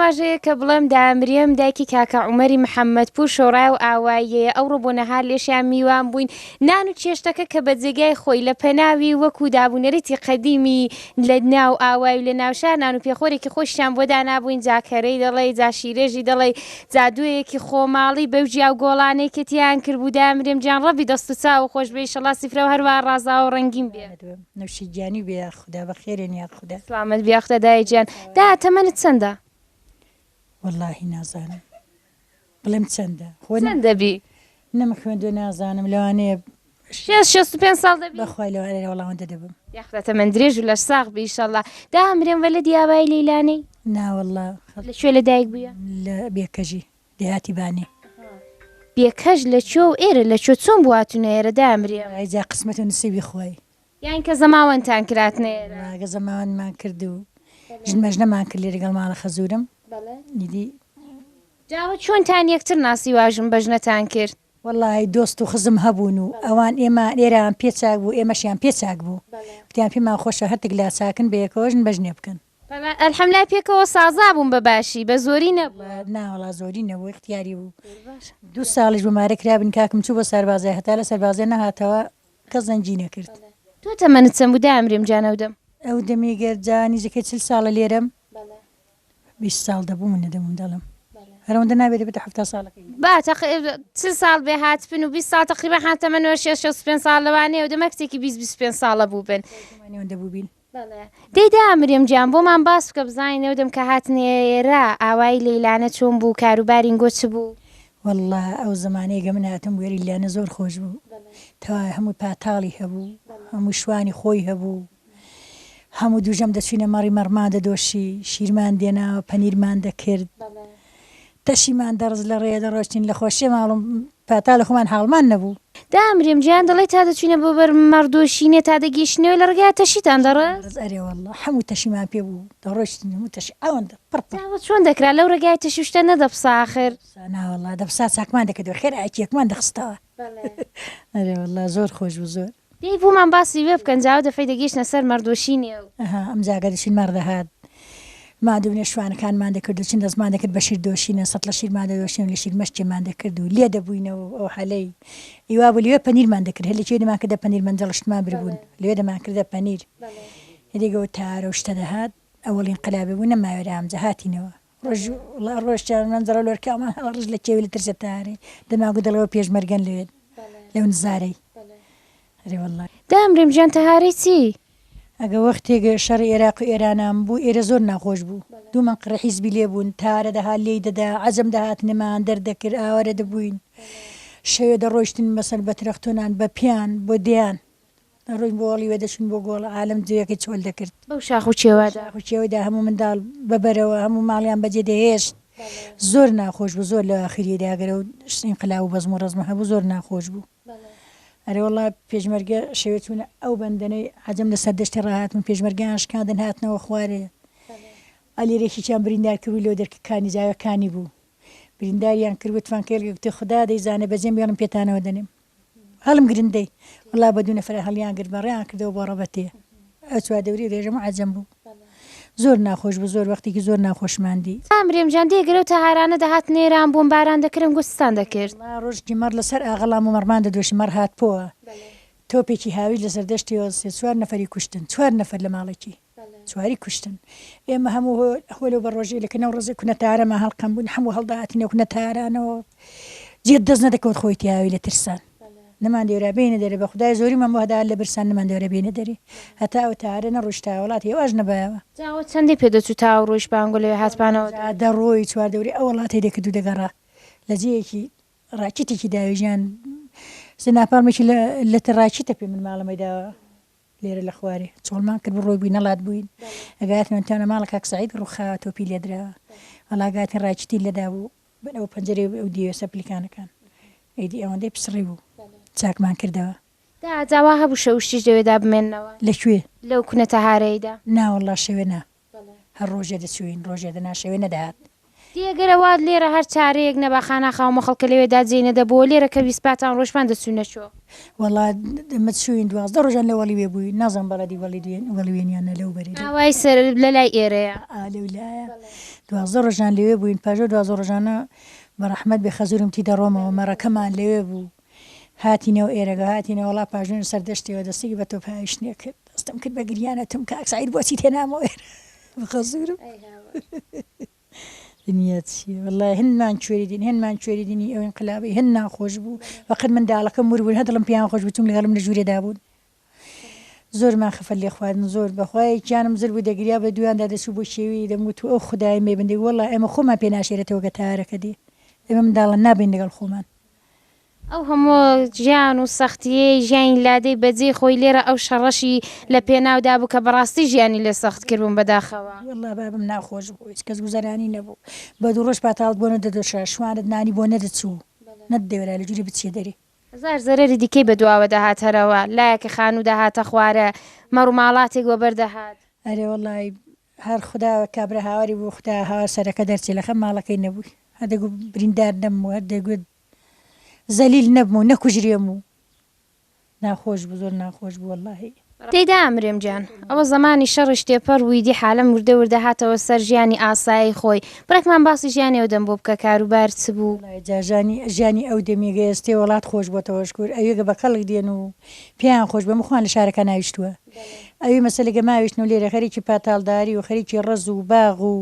Speaker 1: ئاماژەیە کە بڵێم دامریم دایکی کاکە عومەری محەممەدپور شۆڕای و ئاواییەیە ئەو ڕۆبوونەها لێشیان میوان بووین نان و چێشتەکە کە بە جێگای خۆی لە پەناوی وەکو دابوونەرێتی قەدیمی لە ناو ئاوای و لە ناوشار نان و پێخۆرێکی خۆشیان بۆ دانابووین جاکەرەی دەڵێ جاشیرێژی دەڵێ جادوویەکی خۆماڵی بەوجیا و گۆڵانێکتیان کرد بوو دامرێم جان ڕەبی دەست و چاو خۆش بێ ئینشەڵڵا سیفرە و هەروە ڕازا و ڕەنگین بێ
Speaker 3: نوشی گیانی بێ خوددا بەخێرێن یا خوددا
Speaker 1: سلامت بیا خوددا دای گیان دا تەمەنت چەندە؟
Speaker 3: واللهی نازانم بڵێم چەندە
Speaker 1: دەبی
Speaker 3: نەمە خوێندوە نازانم لەوانەیە
Speaker 1: 65 ساڵ دەبی
Speaker 3: بەخوای لەوانەیە وەڵاوەندە دەبم
Speaker 1: یاخداتە من درێژ و لە ساغ بی ئینشەڵڵا دا ئەمرێم وەلە دیاوای لەیلانەی
Speaker 3: ناوەڵڵا
Speaker 1: لەکوێ لە دایک بووە
Speaker 3: لە بێکەژی دەهاتی بانێ
Speaker 1: بێکەژ لە چۆ و ئێرە لە چۆ چۆن بواتونە ئێرە دا ئەمرێم
Speaker 3: ئایجا قسمەت و نسیبی خۆی
Speaker 1: یان کە زەماوەندتان کراتنە ئێرە
Speaker 3: ئاگە زەماوەندمان کرد و ژنمەژنەمان کرد لێ لەگەڵ ماڵە خەزوورم نیدی
Speaker 1: جاوە چۆنتان یەکتر ناسی واژم بەژنەتان کرد
Speaker 5: والله دۆست و خزم هەبوون و ئەوان ئێمە لێران پێچاک بوو ئێمەشیان پێچاک بوو وتیان پێمان خۆشە هەرتێک لا چاکن بە یەکەوەژن بەژنێ بکەن
Speaker 1: ئەلحەمدولای پێکەوە سازا بوون بە باشی بە زۆری نەبوو
Speaker 5: ناوەڵا زۆری نەبوو اختیاری بوو 2 ساڵیش بمارە کرابن کاکم چوو بە سەربازای هەتا لە سەربازای نەهاتەوە کە زەنجی نەکرد
Speaker 1: تۆ تەمەنت چەند بوو دامرێم جانە دەم
Speaker 5: ئەو دەمێگەر جانی زەکە 40 ساڵە لێرەم 20 ساڵ دەبوو من نەدەمون دەڵم هەرەوەندە نابێت بێتە 70 ساڵەکەی
Speaker 1: با 40 ساڵ بێ هاتبن و 20 ساڵ تقریبا هاتەمەنەوە 65 ساڵ لەوانەیە و دەمەکتێکی 25 ساڵە بوو بن
Speaker 5: دەبوو بین
Speaker 1: دەیدا ئەمرێم جان بۆمان باس بکە بزانینەوە دەم کە هاتنێرا ئاوای لەیلانە چۆن بوو کاروبارین گۆچ بوو
Speaker 5: والله ئەو زمانەیەگە من هاتم وێری لانە زۆر خۆش بوو تەوای هەموو پاتاڵی هەبوو هەموو شوانی خۆی هەبوو هەموو دووژەم دەچوینە مەڕی مەڕمان دەدۆشی شیرمان دێناوە پەنیرمان دەکرد تەشیمان دەڕز لە ڕێ دەڕۆشتین لە خۆشیێ ماڵم پاتا لە خۆمان حاڵمان نەبوو
Speaker 1: دامرێم گیان دەڵێ تا دەچوینە بۆ بەر مەردۆشینێ تا دەگەیشتنەوە لە ڕگای تەشیتان دەڕێت
Speaker 5: ئەرێ والله هەموو تەشیمان پێ بوو دەڕۆشتین هەموو تەشی ئەوەندە
Speaker 1: پڕ چۆن دەکرا لەو ڕگای تەشیشتە نەدەپسا آخر
Speaker 5: ناوەڵا دەپسا چاکمان دەکردەوە خێر ئاکیەکمان دەخستەوە ئەرێ والله زۆر خۆش بوو زۆر
Speaker 1: دەی بوومان باسی وێ بکەن جاو دەفەی دەگەیشتنە سەر مەردۆشینێ و
Speaker 5: ئەم جاگە دەچین مەردەهات مادوونێ شوانەکانمان دەکرد و چین دەستمان دەکرد بە شیر دۆشینە سەد لە شیرمان دەدۆشین و لە شیر مەشتێمان دەکرد و لێ دەبووینەوە ئەو حەلەی ئیوا بوو لێوێ پەنیرمان دەکرد هەر لەکوێ دەمان کردە پەنیر مەنجەڵشتمان بربوون لێوێ دەمان کردە پەنیر هێدێگەوە تارە و شتە دەهات ئەوەڵین قەلابێ بوو نەماوێرە ئەمجا هاتینەوە ڕۆژیان منجەڵە لۆرکامان هەڵ ڕژ لە کێوی لە ترسە تارێ دەماگو دەڵەوە پێشمەرگەن لێت لەو نزارەی هەرێ والله
Speaker 1: دامرێم گیان تەهارەی چی؟
Speaker 5: ئەگە وەختێک شەڕ عێراق و ئێرانام بوو ئێرە زۆر ناخۆش بوو دوومان قڕە حیزبی لێ بوون تارە دەهات لێی دەدا عەجەم دەهات نەمان دەردەکرد ئاوارە دەبووین شەوێ دەڕۆیشتن مەسەل بە ترەختۆنان بە پیان بۆ دییان دەڕۆین بۆ وەڵی وێ دەچون بۆ گۆڵ عالم جوێەکەی چۆل دەکرد
Speaker 1: بەو شاخ و چێوادا
Speaker 5: خوچێوەدا هەموو منداڵ بەبەرەوە هەموو ماڵیان بەجێ دەهێشت زۆر ناخۆش بوو زۆر لە ئاخریداگەرە و ئینقلاب و بەزم و ڕەزمە هەبوو زۆر ناخۆش بوو ئەرێ وەڵا پێشمەرگە شەوێت چوونە ئەو بەندەنەی عەجەم لە سەر دەشتی ڕاهاتم پێشمەرگیان شکاندن هاتنەوە خوارێ ئەلێرێکیان بریندار کردووی لەوە دەرکەکانی جاوەکانی بوو برینداریان کردوە توانکەلگەوتە خوددا دەیزانە بەجێم بێڵم پێتانەوە دەنێم هەڵم گرندەی وڵا بە دوو نەفرە هەڵیان کرد بەڕێیان کردەوە بۆ ڕەبەتێ ئەو چوار دەوری ڕێژەم عەجەم بوو زۆر ناخۆش بوو زۆر وەختێکی زۆر ناخۆشماندی
Speaker 1: ئەمرێم گیان دێگەرە و تەهارانە دەهات نێران بۆم باران دەکردم گوستان دەکرد
Speaker 5: ڕۆژی مەڕ لەسەر ئاغەڵام و مەڕمان دەدۆشی مەڕ هاتپۆوە تۆپێکی هاوی لەسەر دەشتیەوە سێ چوار نەفەری کوشتن چوار نەفەر لە ماڵێکی چواری کوشتن ئێمە هەموو هۆلەوە بە ڕۆژێ لەکەنەوە ڕۆژێ کونەتارەمە هەڵقەم بوون هەموو هەڵداهاتینەوە کونەتارانەوە جێت دەست نەدەکەوت خۆی تیاوی لە ترسان نەمان دێورا بینە دەرێ بە خدای زۆریمان بۆ هەدا لە برسان نەمان دەورە بینە دەری هەتا ئەو تارە نەڕۆشتا وڵات هێواش نەبایەوە
Speaker 1: جاوە چەندی پێدەچوو تا ڕۆژ بانگۆ لەوێ هاتپانەوە
Speaker 5: دەڕۆی چوار دەوری ئەو وڵاتی دەکردو دەگەڕا لە جەیەکی ڕاکیتێکی داوێژیان سناپارمێکی لە تەڕاکیتە پێ من ماڵەمەداوە لێرە لە خوارێ چۆڵمان کرد بڕۆی بووی نەڵات بووین ئەگاتمەتانە ماڵە کاک سەعید ڕووخا تۆپی لێدراوە وەڵاگاتی ڕاکیتی لەدا بوو بەنەوە پەنجەرێ ئەو دیوە سەپلیکانەکان ئەیدی ئەوەندەی پسڕی بوو چاکمان کردەوە
Speaker 1: جاوا هەبوو شەوشتیش دەوێدا بمێننەوە
Speaker 5: لەکوێ
Speaker 1: لەو کونە تەهارەیدا
Speaker 5: ناوەڵا شەوێ نا هەر ڕۆژێ دەچوین ڕۆژێ دەنا شەوێ نەداهات
Speaker 1: دیگەرەوە لێرە هەر چارەیەک نەباخانە خاومە خەڵکە لەوێدا جێنەدە بۆ لێرە کە ویسپاتان ڕۆژمان دەچوونەچۆ
Speaker 5: وەڵا دەمە چوین 12 ڕۆژان لە وەڵی وێ بووی نازم بەڵەدی وەڵی وێنیانە لەو بەری
Speaker 1: ئاوای سەر لە لای ئێرەیە
Speaker 5: لەولایە 12 ڕۆژان لەوێ بووین پاژۆ 12 ڕۆژانە بەڕەحمەت بێ خەزورم تی دەڕۆمەوە مەڕەکەمان لەوێ بوو هاتینەوە ئێرەگە هاتینە وڵا پاژون سەردەشتەوە دەستێکی بە تۆ پایشنێ کرد دەستم کرد بە گریانەتم کاک سەعید بۆچی تێنامەوە ئێرە بەخەزورم دنیا چیە وەڵای هەنمان کوێری دین هەنمان کوێری دینی ئەو ئینقلابی هەن ناخۆش بوو وەقت منداڵەکەم وەربوون هەدڵم پیان خۆش بوو چوون لەگەڵم لە ژوورێدا بوون زۆرمان خەفەت لێ خواردن زۆر بەخوای گیانم زر بوو دەگریا بە دویاندا دەچوو بۆ شێوی دەموت ئەو خدای مێبندی وەڵا ئێمە خۆمان پێ ناشێرێتەوە گە تارەکە دێ ئێمە منداڵان نابین لەگەڵ خۆمان
Speaker 1: ئەو هەموو ژیان و سەختیەی ژیانی لادەی بەجێ خۆی لێرە ئەو شەڕەشی لە پێناودا بوو کە بەڕاستی ژیانی لێ سەخت کردبوون بەداخەوە
Speaker 5: وەڵا بابم ناخۆش بوو هیچ کەس گوزەرانی نەبوو بە دوو ڕۆژ پاتاڵ بۆ نەدەدۆشا شوانت نانی بۆ نەدەچوو نەدەوێرا لە جووری بچێ دەری
Speaker 1: هزار زەرەری دیکەی بە دواوە دەهاتەرەوە لایەکە خانوو داهاتە خوارە مەڕ و ماڵاتێک وەبەردەهات
Speaker 5: ئەرێ وەڵای هەر خوددا کابرا هاواری بوو خوددا هاوار سەرەکە دەرچێ لەخەم ماڵەکەی نەبووی هەردەگو بریندار نەموو هەردەگوت زەلیل نەبوو نەکوژرێم و ناخۆش بوو زۆر ناخۆش بوو وەڵاهی.
Speaker 1: تێدا ئەمرێم جان ئەوە زمانی شەڕش تێپەڕ ویدی حالە وردە وردە هاتەوە سەر ژیانی ئاسایی خۆی بڕێکمان باسی ژیانی ئەو دەم بۆ بکە کاروبار چ بوو
Speaker 5: ژیانی ئەو دەمیگە ئێستی وڵات خۆش بۆتەوە شکور ئەوێگە بە کەڵک دێن و پێیان خۆش بە مخوان لە شارەکە ناویشتووە ئەوی مەسەلەگە ماویشتن و لێرە خەریکی پاتالداری و خەریکی ڕز و باغ و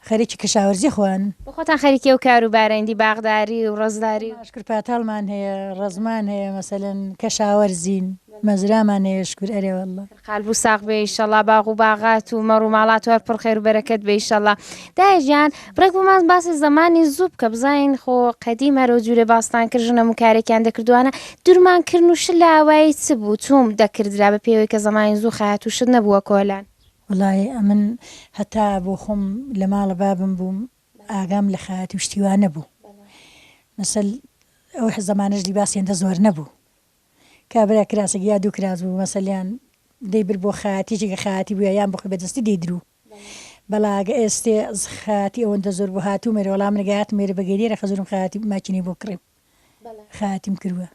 Speaker 5: خەریکی کەشاوەرزی خوان
Speaker 1: بۆ خۆتان خەریکە و کاروبارەندی باغداری و ڕزداری
Speaker 5: شکر پاتالمان هەیە ڕزمان هەیە مەسەلەن کەشاوەرزین مەزرامان هەیە شکر ئەرێ وەڵڵا
Speaker 1: قالبوو ساق بێ ئیشەڵا باغ و باغات و مەڕ و ماڵات وەر پڕ خێر و بەرەکەت بێ ئیشەڵا دایژیان بڕێک بۆمان باسی زمانی زوو بکە بزانین خۆ قەدیم هەرە جوورە باستانکردژنە و کارێکیان دەکردوانە دوورمانکردن و شت لە ئاوایی چ بوو چۆم دەکردرا بە پێوەی کە زمانی زوو خەیات و شت نەبووە کۆلان
Speaker 5: وڵی ئەمن هەتا بۆ خۆم لە ماڵە بابم بووم ئاگام لە خەیاتی و شتیوان نەبوو مەسەل ئەو زمانش لیباسیێندە زۆر نەبوو کابرا کراسێک یا دوو کراس بوو مەسەلیان دەیبر بۆ خەیاتیێکی کە خەیاتی بووە یان بخۆی بەدەستی دەیدرو بەڵاگە ئێستێ خەیاتی ئەوەندە زۆر بۆ هاتوو مێرە وەڵام نەگەهات مێرە بەگەریێرە خەزورم خەیاتی ماچینەی بۆ کڕیم خەیاتیم کردووە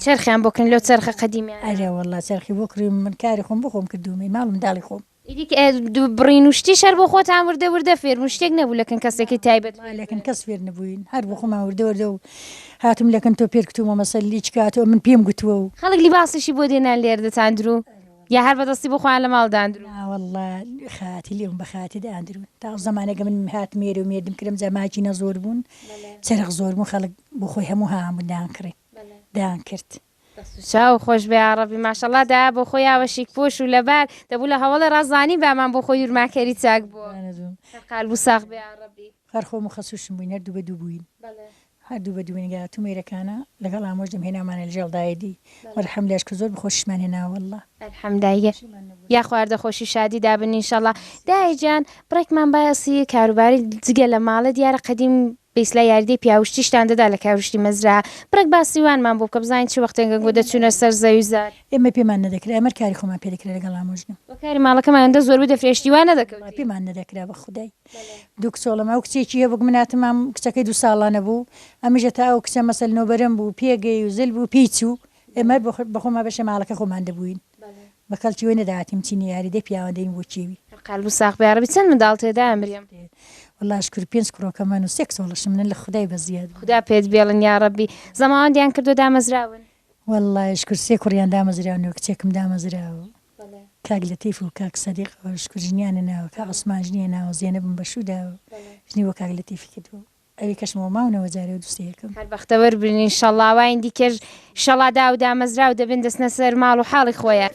Speaker 1: چرخیان بۆکن لەو چرخە قەدیمیان
Speaker 5: ئەرێ وەڵا چرخی بۆ کڕیم من کاری خۆم بۆ خۆم کردومەی ماڵم منداڵی خۆم
Speaker 1: بڕین و شتی شەر بۆ خۆتان وردە وردە فێر و شتێک نەبوو لەکەن کەسێکی تایبەت
Speaker 5: لەکەن کەس فێر نەبووین هەر بۆ خۆمان وردە وردە و هاتم لەکەن تۆ پێر کتومە مەسەل لیچ کاتەوە من پێم گوتووە و
Speaker 1: خەڵک لیباسیشی بۆ دێنان لێر دەتاندرو یا هەر بەدەستی بۆ خۆیان لە ماڵداندرو
Speaker 5: وەڵا خاتی لێم بە خاتی داندرون تا زمانێکە من هات مێرە و مێردم کردم جەماچینە زۆر بوون چرخ زۆر بوون خەڵک بۆ خۆی هەموو هامون دان کڕی دان کرد
Speaker 1: چاو خۆش بێ عەرەبی ماشەڵڵا دا بۆ خۆی یاوەشێک پۆش و لەبار دەبوو لە هەوڵە ڕازانی بامان بۆ خۆی یورماکەری چاک بووە قالبوو ساغ بێ عەرەبی
Speaker 5: خەرخۆم و خەسووشم بووین هەردوو بە دوو بووین هەردوو بە دووینگا تو مێرەکانە لەگەڵ ئامۆژدەم هێنامانە لەژێڵدایەدی وەرحەم لێش کە زۆر بخۆشیمان هێناوە وەڵڵا
Speaker 1: ئەلحەمدایە یا خواردە خۆشی شادی دابن ئینشەڵڵا دایجان بڕێکمان باسی کاروباری جگە لە ماڵە دیارە قەدیم بیسلا یاردی پیاوشتیشتان دەدا لە کاوشتی مەزرا بڕێک باسیوانمان بۆ بکە بزانین چی وەختێنگە گۆ دەچوونە سەر زەوی زار
Speaker 5: ئێمە پێمان نەدەکرا ئەمە کاری خۆمان پێ دەکرا لەگەڵ ئامۆژدەم
Speaker 1: کاری ماڵەکەماندا زۆر دەفرێشتیوان نەدەکەوت
Speaker 5: پێمان نەدەکرا بە خودای دوو کچۆڵەمە ئەو کچێکی هەیە بۆ مناتم ئەم کچەکەی 2 ساڵانە بوو ئەمیژە تا ئەو کچە مەسەل نۆبەرم بوو پێگەی و زل بوو پێیچ و ئێمە بە خۆمان بەشە ماڵەکە خۆمان دەبووین بە کەڵکی وێ نەداهاتیم چینی یاریدەی پیاوەندەین بۆ چێوی
Speaker 1: قالبوو ساغ بێ عەرەبی چەند منداڵ تێدا ئەمرێم
Speaker 5: والله شکر 5 کڕۆکەمان و 6 ساڵەشم من لە خودای بەزیاد
Speaker 1: خدا پێت بێڵن یا ڕەبی زەماوەندیان کردو دامەزراون
Speaker 5: والله شکر 3 کوڕیان دامەزراون و کچێکم دامەزراوە کاک لەتیف و کاک سەدیق شکر ژنیانە ناوە کا عوسمان ژنیە ناوە زێنەبم بەشووداوە ژنی وە کاک لەتیفی کردووە ئەوی کەشمەوە ماونەوە جارێ و دووسەیەکەم
Speaker 1: هەر بەختەوەر بن ئینشەڵڵا وای دیکەش ئینشەڵڵا دا و دامەزرا و دەبن دەستنە سەر ماڵ و حاڵی خۆیان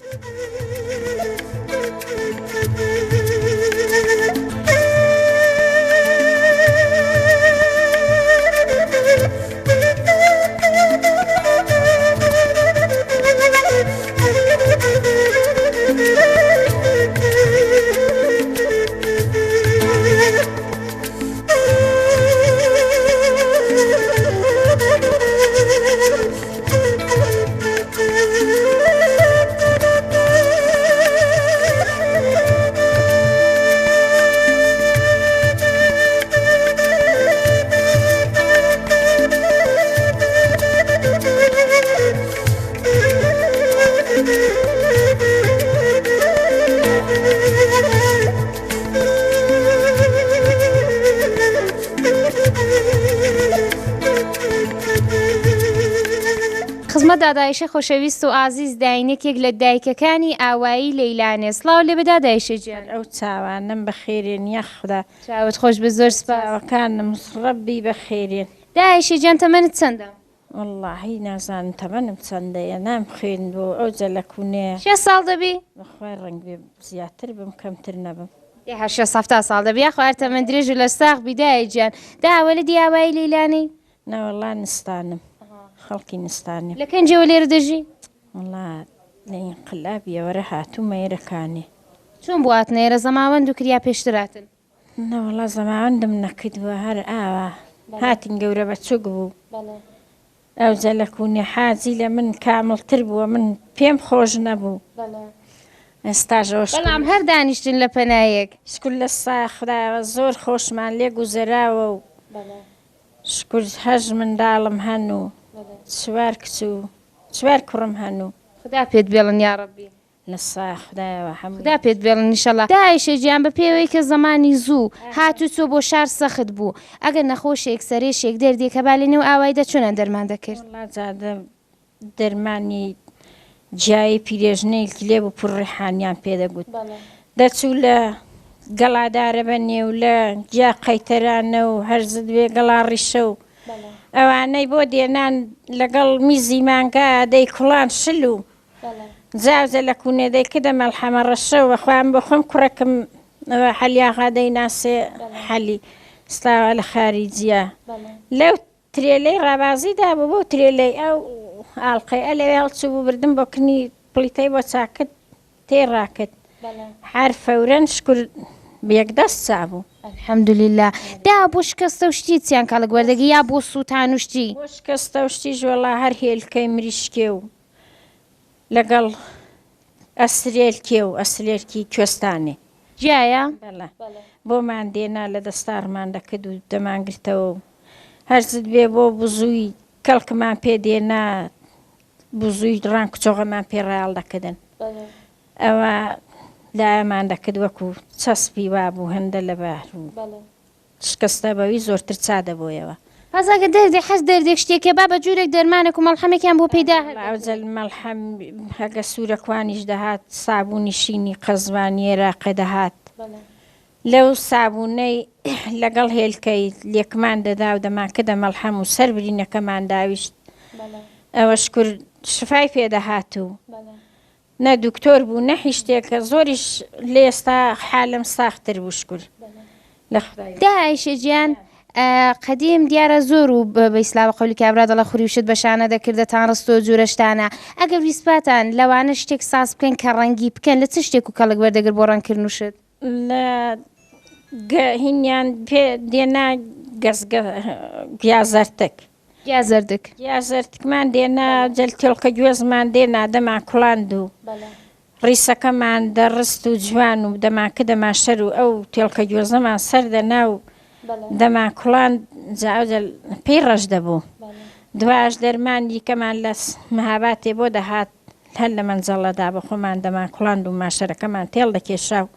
Speaker 1: خزمەت دادایشە خۆشەویست و ئازیز داینێکێک لە دایکەکانی ئاوایی لەیلانێ سڵاو لێ بە دادایشە گیان
Speaker 3: ئەو چاوانم بەخێرێن یەخدا
Speaker 1: چاوت خۆش بە زۆر سپاس
Speaker 3: چاوەکانم ڕەبی بەخێرێن
Speaker 1: دایشە گیان تەمەنت چەندە
Speaker 3: واللهی نازانم تەمەنم چەندەیە نام خوێندبوو ئەو جەلەکوونەیە
Speaker 1: 6 ساڵ دەبی
Speaker 3: بەخوای ڕەنگ بێ زیاتر بم کەمتر نەبم
Speaker 1: هەر 7 ساڵ دەبی خوار تەمەن درێژ و لە ساغ بیدایە گیان داوە لە دیاوایی لەیلانی
Speaker 3: نەوەڵا نستانم خەڵکی نستانی
Speaker 1: لە کەنجەوە لێرە دەژی
Speaker 3: وڵا لە ئینقلابیەوەرە هاتوومە ئێرەکانی
Speaker 1: چۆن بوات نێرە زەماوەند و کریا پێشتراتن
Speaker 3: نەوەڵا زەماوەندم نەکردووە هەر ئاوا هاتین گەورە بەچووک بوو ئەو جەلەکوونی حاجی لە من کامڵتر بووە من پێم خۆش نەبوو ئێستاژەوە
Speaker 1: بەڵام هەر دانیشتن لە پەنایەک
Speaker 3: شکر لە ساخداوە زۆر خۆشمان لێ گوزەراوە و شکر هەژ منداڵم هەن و چوار کچ و چوار کوڕم هەنوو
Speaker 1: خدا پێت بێڵن یا ڕەبی
Speaker 3: لە سا خدایەوە هەموو
Speaker 1: خدا پێت بێڵن نیشەڵا داعیشە گیان بە پێوەی کە زمانی زوو هاتو چۆ بۆ شار سەخت بوو ئەگەر نەخۆشێک سەرێشێک دەردێکە بالێنێ و ئاوای دەچۆنە دەرمان دەکرد
Speaker 3: وڵا جادە دەرمانی جیای پیرێژنەیەکی لێ بوو پڕڕێحانیان پێدەگوت دەچوو لە گەڵادارە بە نێو لە جیا قەیتەرانە و هەرزت وێ گەڵا ڕیشە و ئەوانەی بۆ دێنان لەگەڵ میزی مانگا دەی کوڵان شل و جاوزە لە کوونێدەی کە دەمەڵحەمە ڕەشەوە خوام بۆ خۆم کوڕەکەم حەلیاغا دەیناسێ حەلی ستاوە لە خارجیە لەو ترێلەی ڕابازیدا بوو بۆ ترێلەی ئەو ئاڵقەی ئەلەوێ هەڵچوو بوو بردم بۆ کنی پلیتەی بۆ چاکت تێڕاکت هەر فەورەن شکر بەیەکدەست چابوو
Speaker 1: الحەمدولله دا بۆ شکستە و شتی چیان کاڵک وەردەگی یا بۆ سووتان و شتی
Speaker 3: بۆ شکستە و شتی ژۆڵا هەر هێلکەی مریشکێ و لەگەڵ ئەسرێلکێ و ئەسرێلکی کوێستانێ
Speaker 1: جایە
Speaker 3: بۆمان دێنا لە دەستارمان دەکرد و دەمانگرتەوە و هەرزت بێ بۆ بزووی کەڵکمان پێ دێنا بزووی ڕان کچۆغەمان پێڕال دەکردن ئەوە لایەمان دەکرد وەکو چەسپی وا بوو هەندە لە بار و شکستە بەوی زۆرتر چادەبۆیەوە
Speaker 1: پازاگە دەردێ حەز دەردێک شتێکە با بە جوورێک دەرمانێک و مەڵحەمێکیان بۆ پێدا
Speaker 3: ئەوجل مەڵحەم هەگە سوورەکوانیش دەهات سابوونی شینی قەزوانی عێراقی دەهات لەو سابوونەی لەگەڵ هێلکەی لێکمان دەدا و دەماکردە مەڵحەم و سەر برینەکەمان داویشت ئەوە شکر شفای پێدەهات و نە دوکتۆر بوو نەحی شتێکە زۆریش لێ ئێستا حالم ساختر بوو شکر لە خدای
Speaker 1: داعیشە گیان قەدیم دیارە زۆر و بە ئیسلاوە قەولی کابرا دەڵە خوریوشت بەشانە دەکردەتان ڕستۆ جوورەشتانە ئەگەر ویسپاتان لەوانە شتێک ساز بکەن کە ڕەنگی بکەن لە چ شتێک و کەڵک وەردەگر بۆ ڕەنکردن وشت
Speaker 3: لە هینیان پێ دێنا گیازەرتک گیازەرتکمان دێنا جەلتێڵکە گوێزمان دێنا دەما کوڵاند و ڕیسەکەمان دەڕست و جوان و دەماکە دەما شەر و ئەو تێڵکە گوێزەمان سەر دەنا و دەما کوڵان جاوجل پێی ڕەش دەبوو دواش دەرمانی کەمان لە مەهاباتێ بۆ دەهات هەر لە مەنجەڵەدا بە خۆمان دەما کوڵاند و ماشەرەکەمان تێڵ دەکێشا و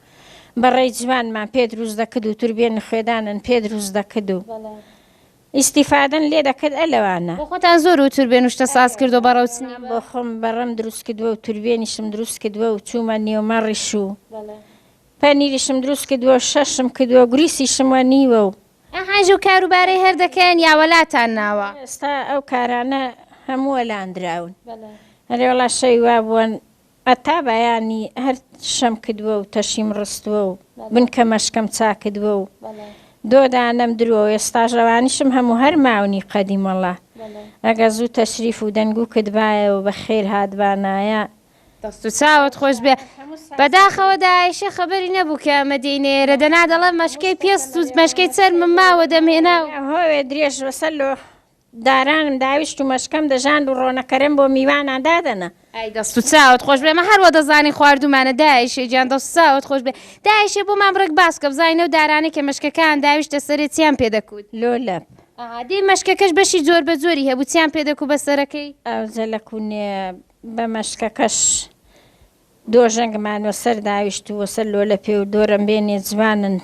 Speaker 3: بەڕێی جوانمان پێ دروست دەکرد و توربێن خوێدانن پێ دروست دەکرد و ئیسیفادەن لێ دەکرد ئەلەوانە
Speaker 1: بۆ خۆتان زۆر و توربێن وشتە ساز کردو بەڕەوچنی
Speaker 3: بۆ خۆم بەڕەم دروست کردووە و توربێنیشم دروست کردووە و چوومە نێومەڕیش و پەنیریشم دروست کردووە شەشم کردووە گوریسیشم وە نیوە و
Speaker 1: ئەحاژ و کاروبارەی هەر دەکەن یا وەلاتان ناوە
Speaker 3: ئێستا ئەو کارانە هەموو وەلاندراون هەرێوەڵا شەوی وا بوون ئەتا بەیانی هەر شەم کردووە و تەشیم ڕستووە و بنکە مەشکەم چاکردووە و دۆدانەم درۆ ئێستاژەوانیشم هەموو هەر ماونی قەدیمەڵا ئەگە زوو تەشریف و دەنگ و کردبایە و بە خێر هاتبانایە
Speaker 1: دەست و چاوت خۆش بێ بەداخەوە داعیشە خەبەری نەبوو کە مەدینێرە دەنا دەڵێ مەشکەی پێست و مەشکەی چەرمم ماوە دەمێنا و
Speaker 3: هۆوێ درێژ وەسەر لۆ دارانم داویشت و مەشکەم دەژاند و ڕۆنەکەرم بۆ میوانان دادەنە
Speaker 1: ئای دەست و چاوت خۆش بێ مە هەروە دەزانی خواردومانە داعیشە گیان دەست و چاوت خۆش بێ داعیشێ بۆ مامڕێک باس کە بزانینە و دارانەی کە مەشکەکان داویشتە سەرێ چیان پێدەکوت
Speaker 3: لۆلەپ
Speaker 1: دێ مەشکەکەش بەشی زۆر بە زۆری هەبوو چیان پێدەکوت بەسەرەکەی
Speaker 3: ئەوجە لە کوونێ بە مەشکەکەش دۆژەنگمان وەسەر داویشت و وەسەر لۆلە پێ و دۆرەم بێنێ جوانن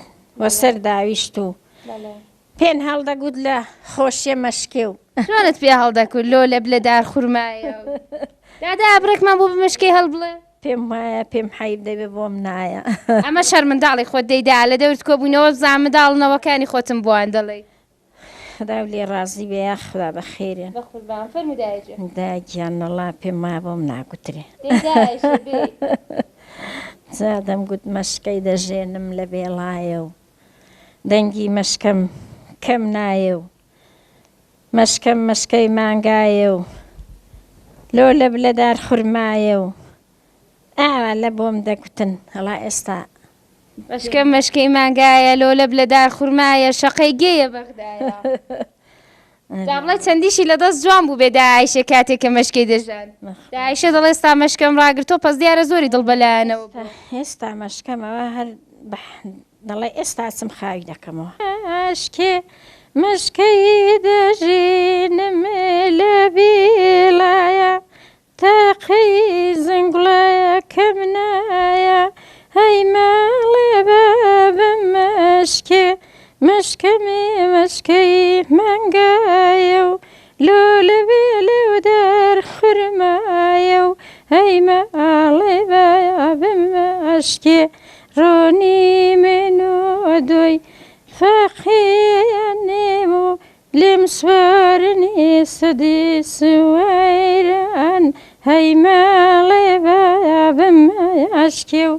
Speaker 3: وەسەر داویشت و پێن هەڵدەگوت لە خۆشیە مەشکێ و
Speaker 1: جوانت پێ هەڵدەکوت لۆلە بلەدار خوورمایە دادا ئابرێکمان بۆ بمەشکەی هەڵ بڵێ
Speaker 3: پێم وایە پێم حەیب دەبێ بۆم نایە
Speaker 1: ئەمە شەرمنداڵی خۆت دەیدا لە دەورت کۆبوونەوە بزان منداڵنەوەکانی خۆتم بۆیان دەڵێ
Speaker 3: خدا لێ ڕازی بێ یا خدا بەخێرێن داگیان نەڵا پێم وایە بۆم ناگوترێ زادەم گوت مەشکەی دەژێنم لە بێڵایە و دەنگی مەشکەم کەم نایە و مەشکەم مەشکەی مانگایە و لۆ لە بلەدار خوورمایە و ئاوا لە بۆم دەگوتن هەڵا ئێستا
Speaker 1: مەشکەم مەشکەی مانگایە لۆ لە بلەدار خوورمایە شەقەی گێیە بەغدایە دابڵێ چەندیشی لە دەست جوان بوو بێ داعیشە کاتێک کە مەشکەی دەژان داعیشە دەڵێ ئێستا مەشکەم ڕاگرتۆ پەس دیارە زۆری دڵبەلایەنەوە
Speaker 3: ئێستا مەشکەمەوە هەر دەڵێ ئێستا چم خاوی دەکەمەوە ئاشکێ مشكي دجين ملبيلايا تاقي زنقلايا كمنايا هاي مالي باب مشكي مشكي منقايو لولبي ودار خرمايو هاي مالي باب مشكي روني منو دوي فخياني لمسوارني سدي سويران هاي مالي باب مشكي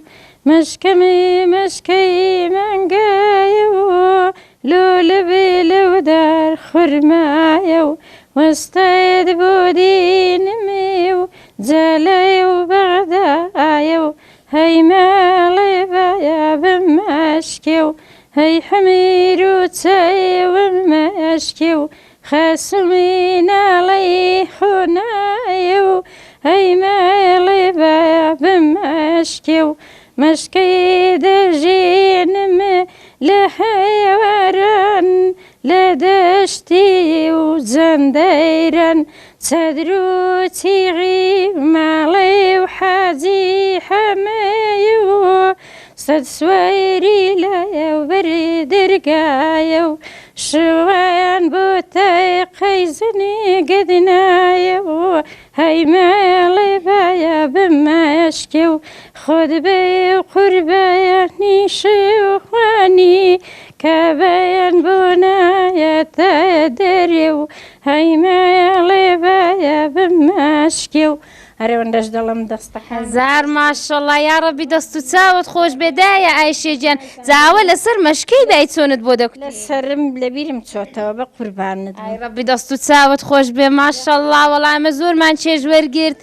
Speaker 3: مشكي منقايو لولبي ودار خرمايو واستيد بودين ميو زاليو بغدايو هاي مالي باب مشكيو هاي حميرو تايو مشكيو خاسمين علي حنايو هاي مالي باب مشكيو مشكي دجين لحيوارن لدشتي وزنديرن تدرو تيغي مالي وحازي حمايو صد سويري لا وبرد رقايو شوان بوتاي قيزني قدنايو هاي مالي بايا بمشكيو خد بي وقربايا نيشي وخواني كباين بنايا تدريو هاي مالي بايا بمشكيو هەرێوەندەش دەڵم دەستەکان
Speaker 1: زار ماشەڵڵا یا ڕەبی دەست و چاوت خۆش بێدایە ئایشێجیان جاوە لەسەر مەشکەی دای چۆنت بۆ دەکوت
Speaker 3: لەسرم لەبیرم چۆتەوە بە قوربانت
Speaker 1: ئای ڕەبی دەست و چاوت خۆش بێ ماشەڵڵا وەڵامە زۆرمان چێژ وەرگرت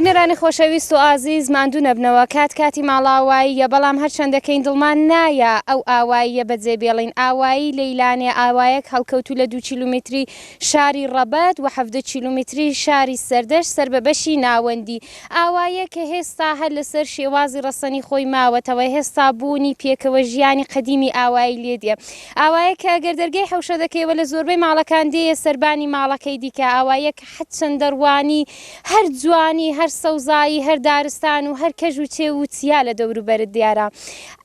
Speaker 1: بینەرانی خۆشەویست و ئازیز ماندوو نەبنەوە کاتی ماڵاواییە بەڵام هەرچەندەکەین دڵمان نایە ئەو ئاواییە بەجێ بێڵین ئاوایی لەیلانێ ئاوایەک هەڵکەوتو لە 2 کیلومتری شاری ڕەبەت و 7 کیلومتری شاری سەردەش سەر بە بەشی ناوەندی ئاوایە کە هێستا هەر لەسەر شێوازی ڕەسەنی خۆی ماوەتەوە هێستا بوونی پێکەوە ژیانی قەدیمی ئاوایی لێدێ ئاوایە کە گەر دەرگای حەوشە دەکەیەوە لە زۆربەی ماڵەکان دێ سەربانی ماڵەکەی دیکە ئاوایە کە حەت چەند دەڕوانی هەر جوانی هەر سەوزایی هەر دارستان و هەر کەژ و چێ و چیا لە دەوروبەرت دیارە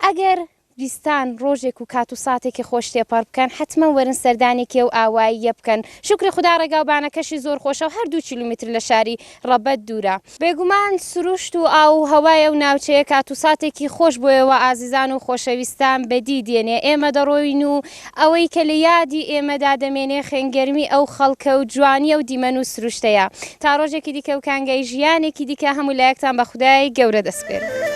Speaker 1: ئەگەر ویستان ڕۆژێک و کات و ساتێکی خۆش تێپەڕ بکەن حتمما وەرن سەردانێکی و ئاواییە بکەن شکری خوددا ڕێگاوبانەکەشی زۆر خۆشە و هەر 2 کیلومتر لە شاری ڕەبەت دوورە بێگومان سروشت و ئاو هەوایە و ناوچەیە کات و ساتێکی خۆش بۆیەوە ئازیزان و خۆشەویستان بەدی دێنێ ئێمە دەڕۆین و ئەوەی کە لە یادی ئێمەدا دەمێنێ خێنگەرمی ئەو خەڵکە و جوانیە و دیمەن و سروشتەیە تا ڕۆژێکی دیکە و کانگای ژیانێکی دیکە هەموو لایەکتان بە خودای گەورە دەسپێرن.